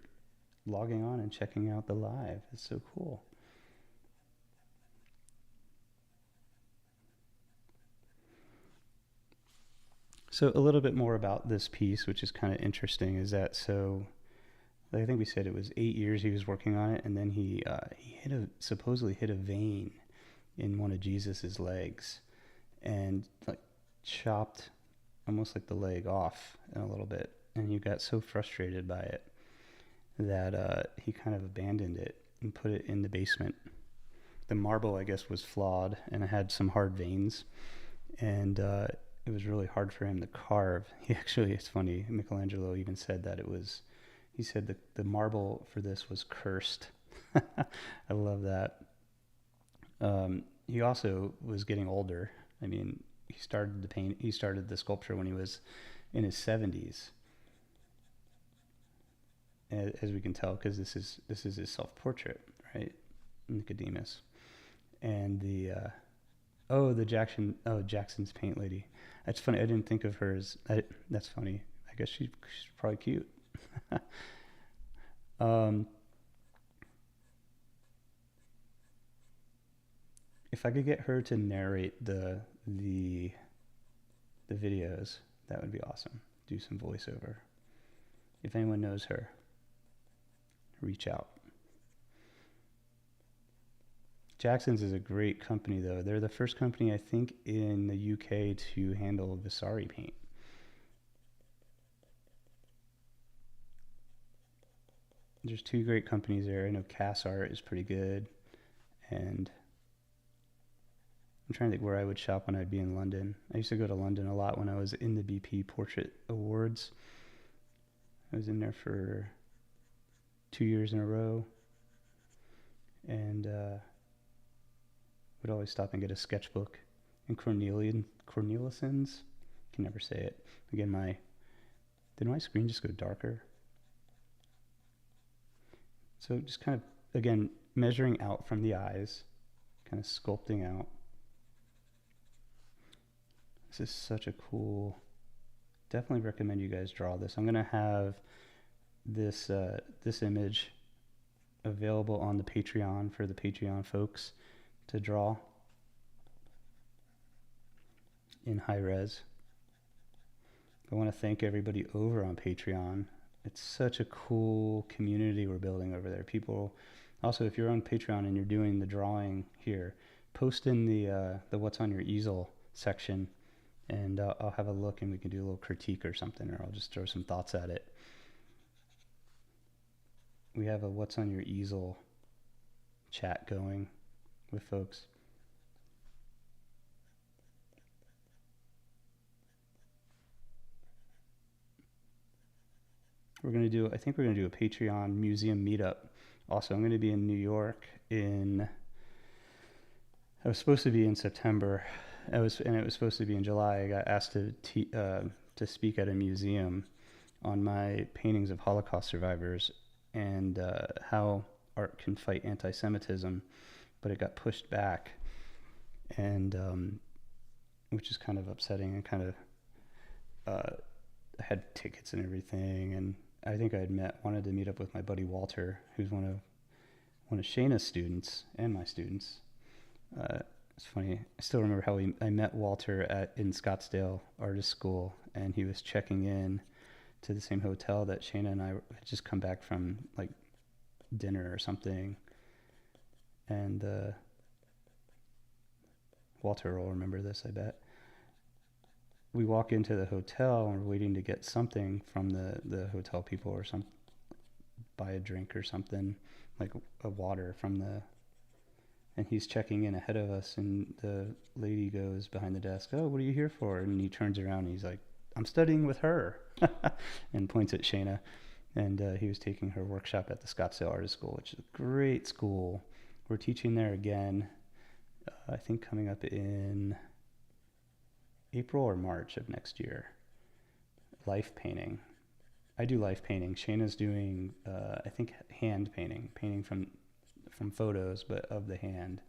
Speaker 1: logging on and checking out the live. It's so cool. So a little bit more about this piece, which is kind of interesting, is that so I think we said it was 8 years he was working on it, and then he supposedly hit a vein in one of Jesus's legs, and like chopped almost like the leg off in a little bit, and he got so frustrated by it that he kind of abandoned it and put it in the basement. The marble, I guess, was flawed and it had some hard veins, and it was really hard for him to carve. He actually, it's funny, Michelangelo even said that it was, he said that the marble for this was cursed. I love that. He also was getting older. I mean, he started the sculpture when he was in his 70s, as we can tell, because this is his self-portrait, right? Nicodemus. And Jackson's paint lady. That's funny. I didn't think of her as. That's funny. I guess she's probably cute. If I could get her to narrate the videos, that would be awesome. Do some voiceover. If anyone knows her, reach out. Jackson's is a great company, though. They're the first company, I think, in the UK to handle Vasari paint. There's two great companies there. I know Cass Art is pretty good, and I'm trying to think where I would shop when I'd be in London. I used to go to London a lot when I was in the BP Portrait Awards. I was in there for 2 years in a row, and would always stop and get a sketchbook. And Cornelison's, can never say it. Again, did my screen just go darker? So just kind of, again, measuring out from the eyes, kind of sculpting out. This is such a cool, definitely recommend you guys draw this. I'm going to have this image available on the Patreon for the Patreon folks to draw in high res. I want to thank everybody over on Patreon. It's such a cool community we're building over there. People, also, if you're on Patreon and you're doing the drawing here, post in the what's on your easel section, and I'll have a look and we can do a little critique or something, or I'll just throw some thoughts at it. We have a what's on your easel chat going with folks. I think we're gonna do a Patreon museum meetup. Also, I'm gonna be in New York I was supposed to be in September. It was supposed to be in July. I got asked to speak at a museum on my paintings of Holocaust survivors and how art can fight anti-Semitism, but it got pushed back, and which is kind of upsetting, and kind of I had tickets and everything, and I think wanted to meet up with my buddy Walter, who's one of Shayna's students and my students. It's funny. I still remember how I met Walter in Scottsdale Artist School, and he was checking in to the same hotel that Shayna and I had just come back from, like dinner or something. And Walter will remember this, I bet. We walk into the hotel and we're waiting to get something from the hotel people, or buy a drink or something, like a water and he's checking in ahead of us, and the lady goes behind the desk, "Oh, what are you here for?" And he turns around and he's like, "I'm studying with her," and points at Shayna. And he was taking her workshop at the Scottsdale Artist School, which is a great school. We're teaching there again, I think coming up in April or March of next year. Life painting. I do life painting. Shayna's doing, I think, hand painting from photos, but of the hand.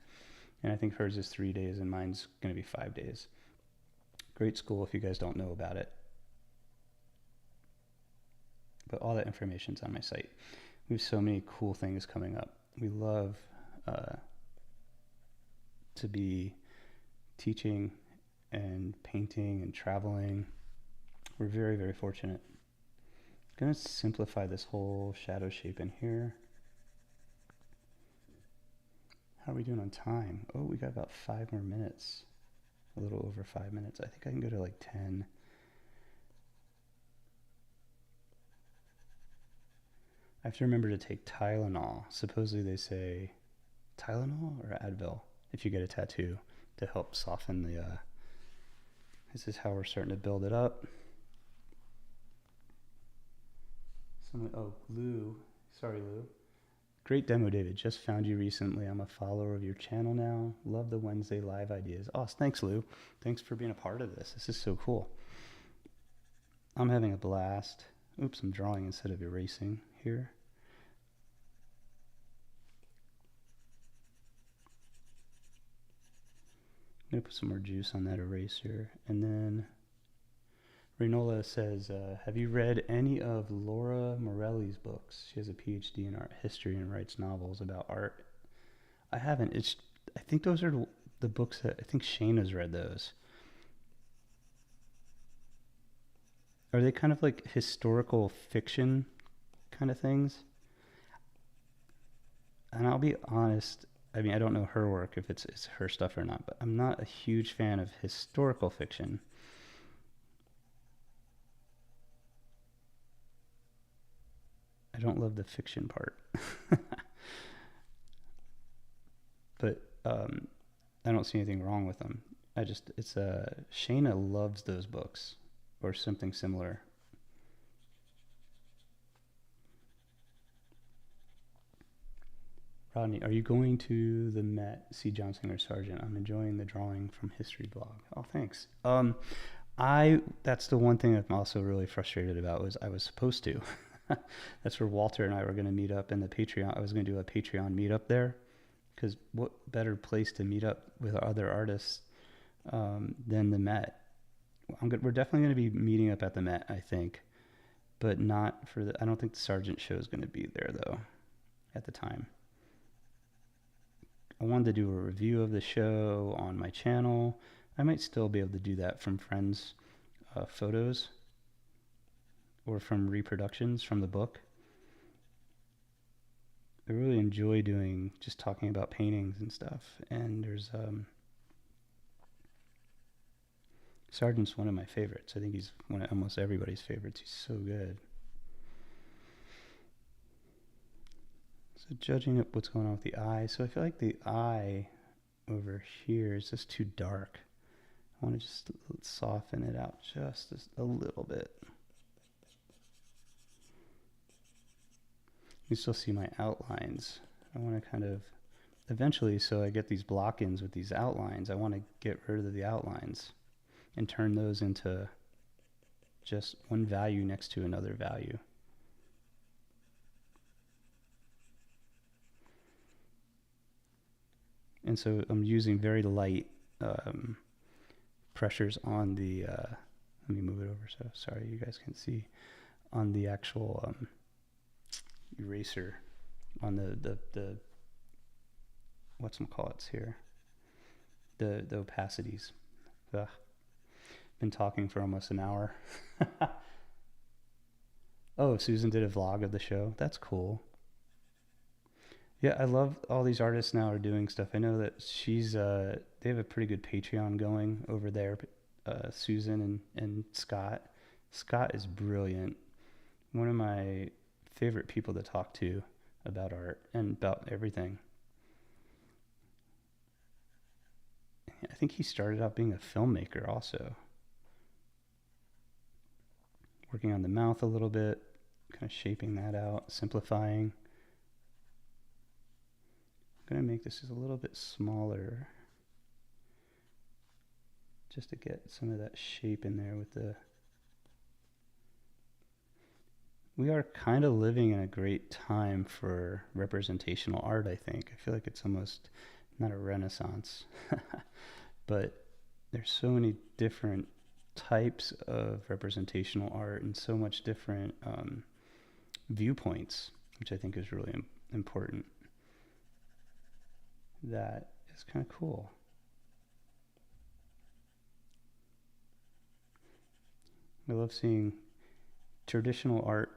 Speaker 1: And I think hers is 3 days and mine's going to be 5 days. Great school if you guys don't know about it. But all that information's on my site. We have so many cool things coming up. We love to be teaching and painting and traveling. We're very, very fortunate. I'm going to simplify this whole shadow shape in here. How are we doing on time? Oh, we got about 5 more minutes. A little over 5 minutes. I think I can go to like 10. I have to remember to take Tylenol. Supposedly they say Tylenol or Advil if you get a tattoo to help soften the... This is how we're starting to build it up. Oh, Lou. Sorry, Lou. Great demo, David. Just found you recently. I'm a follower of your channel now. Love the Wednesday live ideas. Oh, thanks, Lou. Thanks for being a part of this. This is so cool. I'm having a blast. Oops, I'm drawing instead of erasing here. I'm going to put some more juice on that eraser. And then Renola says, have you read any of Laura Morelli's books? She has a PhD in art history and writes novels about art. I haven't. I think those are the books that I think Shayna's read those. Are they kind of like historical fiction kind of things? And I'll be honest, I mean, I don't know her work, if it's her stuff or not, but I'm not a huge fan of historical fiction. I don't love the fiction part. But I don't see anything wrong with them. Shayna loves those books or something similar. Rodney, are you going to the Met, see John Singer Sargent? I'm enjoying the drawing from History Blog. Oh, thanks. That's the one thing I'm also really frustrated about was I was supposed to. That's where Walter and I were going to meet up in the Patreon. I was going to do a Patreon meetup there, because what better place to meet up with other artists than the Met? We're definitely going to be meeting up at the Met, I think, but not for I don't think the Sargent show is going to be there though at the time. I wanted to do a review of the show on my channel. I might still be able to do that from friends' photos or from reproductions from the book. I really enjoy just talking about paintings and stuff. And there's Sargent's one of my favorites. I think he's one of almost everybody's favorites. He's so good. So judging up what's going on with the eye. So I feel like the eye over here is just too dark. I want to just soften it out just a little bit. You still see my outlines. I want to kind of, eventually, so I get these block-ins with these outlines, I want to get rid of the outlines and turn those into just one value next to another value. And so I'm using very light pressures on the, let me move it over so sorry you guys can see, on the actual eraser, on the whatchamacallits here, the opacities. Ugh. Been talking for almost an hour. Oh, Susan did a vlog of the show. That's cool. Yeah, I love all these artists now are doing stuff. I know that they have a pretty good Patreon going over there, Susan and Scott. Scott is brilliant. One of my favorite people to talk to about art and about everything. I think he started out being a filmmaker also. Working on the mouth a little bit, kind of shaping that out, simplifying. I'm going to make this just a little bit smaller just to get some of that shape in there with the... We are kind of living in a great time for representational art, I think. I feel like it's almost not a renaissance, but there's so many different types of representational art and so much different viewpoints, which I think is really important. That is kind of cool. I love seeing traditional art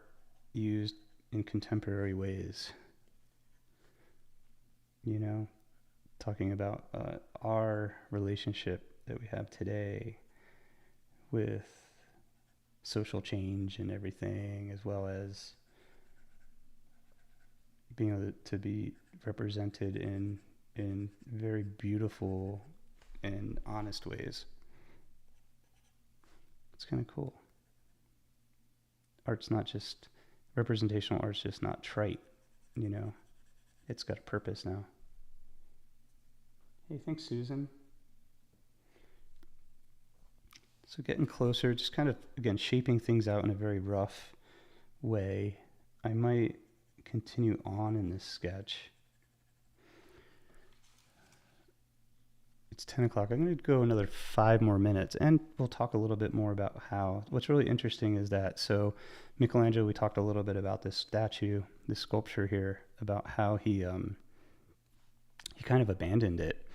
Speaker 1: used in contemporary ways. You know, talking about our relationship that we have today with social change and everything, as well as being able to be represented in very beautiful and honest ways. It's kind of cool. Art's not just, representational art's just not trite, you know. It's got a purpose now. Hey, thanks, Susan. So getting closer, just kind of, again, shaping things out in a very rough way. I might continue on in this sketch. It's 10 o'clock. I'm going to go another 5 more minutes, and we'll talk a little bit more about how, what's really interesting is that, so Michelangelo, we talked a little bit about this statue, this sculpture here, about how he kind of abandoned it.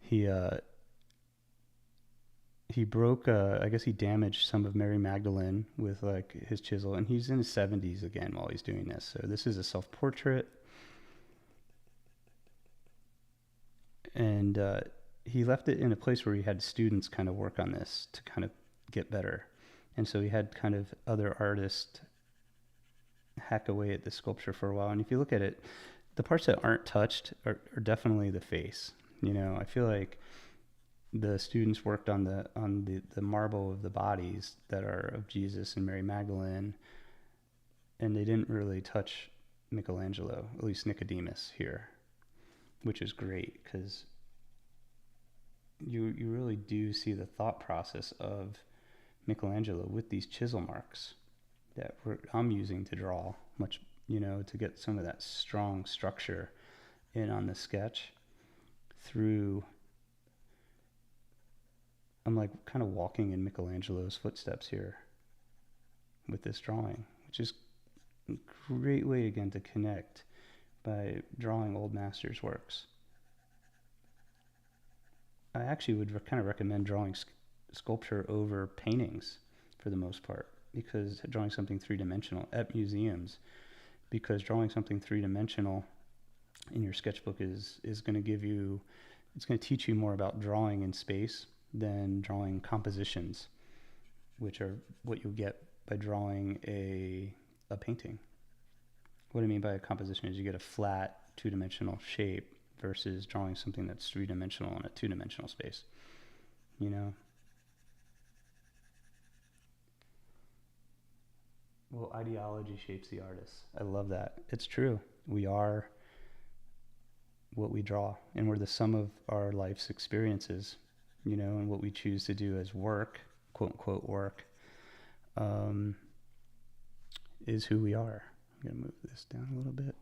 Speaker 1: He broke, I guess he damaged some of Mary Magdalene with like his chisel, and he's in his 70s again while he's doing this. So this is a self-portrait. And he left it in a place where he had students kind of work on this to kind of get better. And so he had kind of other artists hack away at the sculpture for a while. And if you look at it, the parts that aren't touched are definitely the face. You know, I feel like the students worked on the marble of the bodies that are of Jesus and Mary Magdalene, and they didn't really touch Michelangelo, at least Nicodemus here, which is great because you really do see the thought process of Michelangelo with these chisel marks that I'm using to draw much, you know, to get some of that strong structure in on the sketch through. I'm like kind of walking in Michelangelo's footsteps here with this drawing, which is a great way again to connect by drawing old masters' works. I actually would kind of recommend drawing sculpture over paintings for the most part, because drawing something three-dimensional at museums, because drawing something three-dimensional in your sketchbook is going to give you, it's going to teach you more about drawing in space than drawing compositions, which are what you'll get by drawing a painting. What I mean by a composition is you get a flat two-dimensional shape versus drawing something that's three-dimensional in a two-dimensional space, you know? Well, ideology shapes the artist. I love that. It's true. We are what we draw, and we're the sum of our life's experiences, you know, and what we choose to do as work, quote unquote work, is who we are. I'm going to move this down a little bit.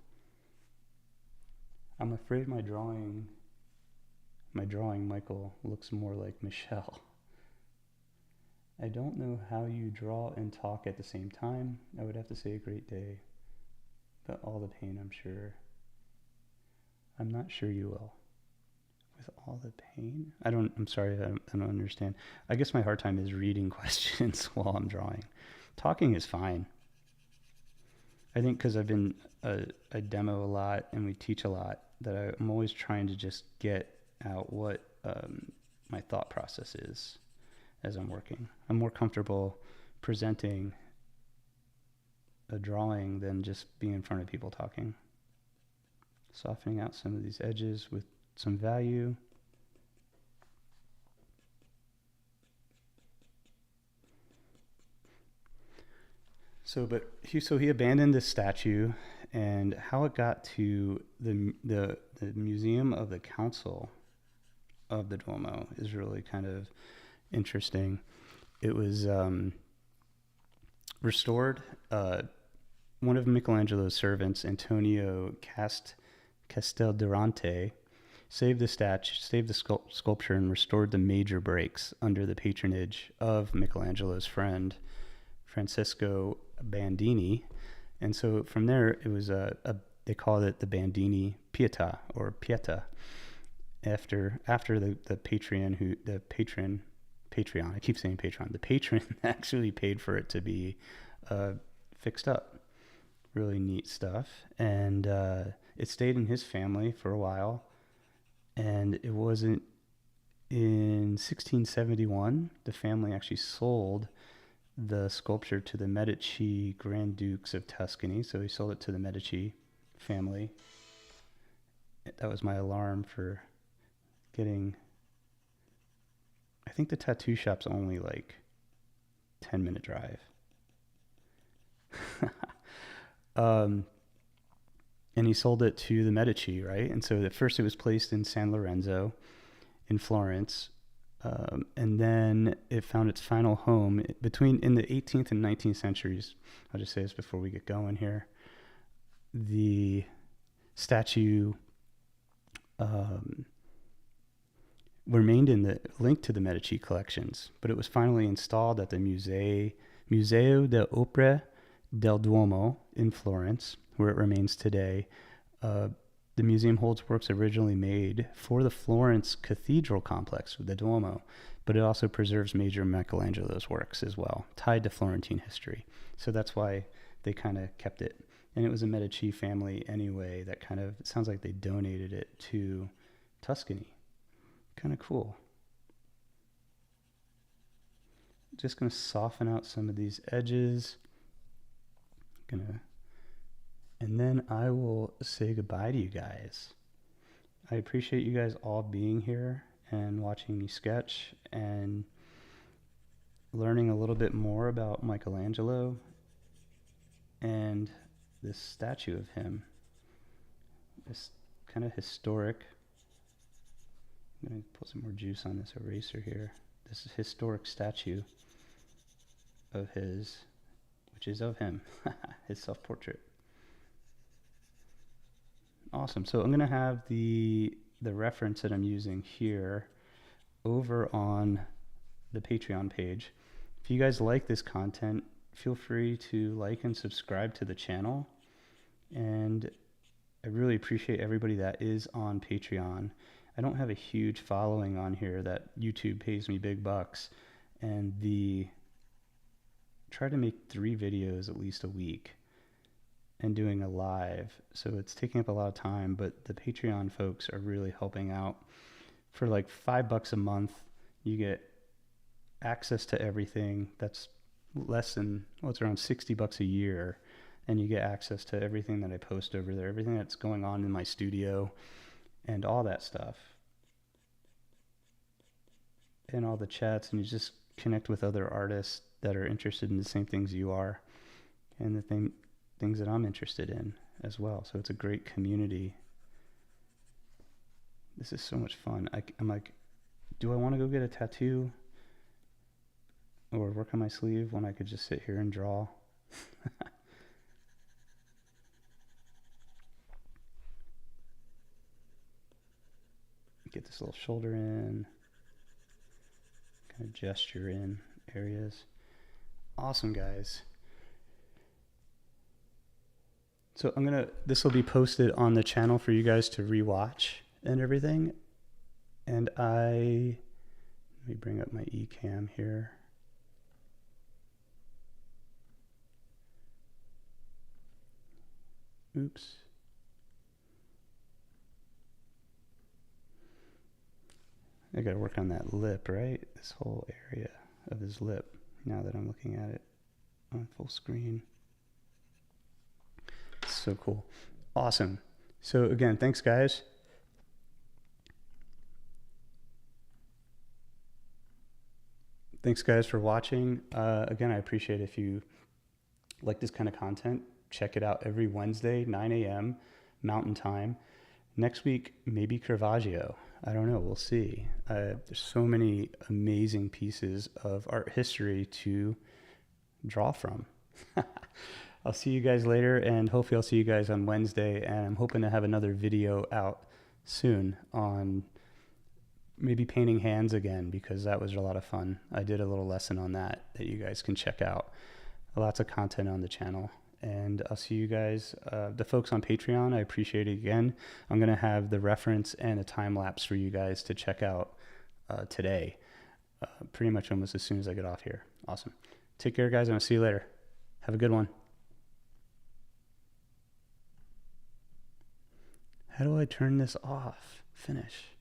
Speaker 1: I'm afraid my drawing, Michael, looks more like Michelle. I don't know how you draw and talk at the same time. I would have to say a great day, but all the pain, I'm sure. I'm not sure you will. With all the pain? I'm sorry, I don't understand. I guess my hard time is reading questions while I'm drawing. Talking is fine. I think because I've been, I demo a lot and we teach a lot, that I'm always trying to just get out what my thought process is as I'm working. I'm more comfortable presenting a drawing than just being in front of people talking. Softening out some of these edges with some value. So he abandoned this statue, and how it got to the Museum of the Council of the Duomo is really kind of interesting. It was restored. One of Michelangelo's servants, Antonio Castelderrante, saved the statue, saved the sculpture, and restored the major breaks under the patronage of Michelangelo's friend Francesco Bandini, And so from there, it was they called it the Bandini Pietà or Pietà after the Patreon. I keep saying Patreon. The patron actually paid for it to be fixed up. Really neat stuff. And it stayed in his family for a while. And it wasn't in 1671, the family actually sold the sculpture to the Medici Grand Dukes of Tuscany. So he sold it to the Medici family. That was my alarm for getting. I think the tattoo shop's only like 10-minute drive. And he sold it to the Medici, right? And so at first it was placed in San Lorenzo in Florence. And then it found its final home in the 18th and 19th centuries. I'll just say this before we get going here. The statue remained linked to the Medici collections, but it was finally installed at the Museo dell'Opera del Duomo in Florence, where it remains today. The museum holds works originally made for the Florence Cathedral complex with the Duomo, but it also preserves major Michelangelo's works as well, tied to Florentine history. So that's why they kind of kept it. And it was a Medici family anyway that kind of, it sounds like they donated it to Tuscany. Kind of cool. Just going to soften out some of these edges. And then I will say goodbye to you guys. I appreciate you guys all being here and watching me sketch and learning a little bit more about Michelangelo and this statue of him. This kind of historic. I'm going to put some more juice on this eraser here. This historic statue of his, which is of him, his self-portrait. Awesome. So I'm going to have the reference that I'm using here over on the Patreon page. If you guys like this content, feel free to like and subscribe to the channel. And I really appreciate everybody that is on Patreon. I don't have a huge following on here that YouTube pays me big bucks. And try to make 3 videos at least a week. And doing a live, so it's taking up a lot of time, but the Patreon folks are really helping out. For like $5 a month, you get access to everything. That's less than, it's around $60 a year, and you get access to everything that I post over there, everything that's going on in my studio, and all that stuff, and all the chats, and you just connect with other artists that are interested in the same things you are, and things that I'm interested in as well. So it's a great community. This is so much fun. I'm like, do I want to go get a tattoo or work on my sleeve when I could just sit here and draw? Get this little shoulder in, kind of gesture in areas. Awesome, guys. So this will be posted on the channel for you guys to rewatch and everything. And let me bring up my eCam here. Oops. I gotta work on that lip, right? This whole area of his lip, now that I'm looking at it on full screen. So cool. Awesome. So again, thanks guys. Thanks guys for watching. Again, I appreciate if you like this kind of content. Check it out every Wednesday, 9 a.m. Mountain Time. Next week, maybe Caravaggio. I don't know. We'll see. There's so many amazing pieces of art history to draw from. I'll see you guys later, and hopefully I'll see you guys on Wednesday, and I'm hoping to have another video out soon on maybe painting hands again, because that was a lot of fun. I did a little lesson on that you guys can check out. Lots of content on the channel, and I'll see you guys. The folks on Patreon, I appreciate it again. I'm going to have the reference and a time lapse for you guys to check out today, pretty much almost as soon as I get off here. Awesome. Take care, guys, and I'll see you later. Have a good one. How do I turn this off? Finish.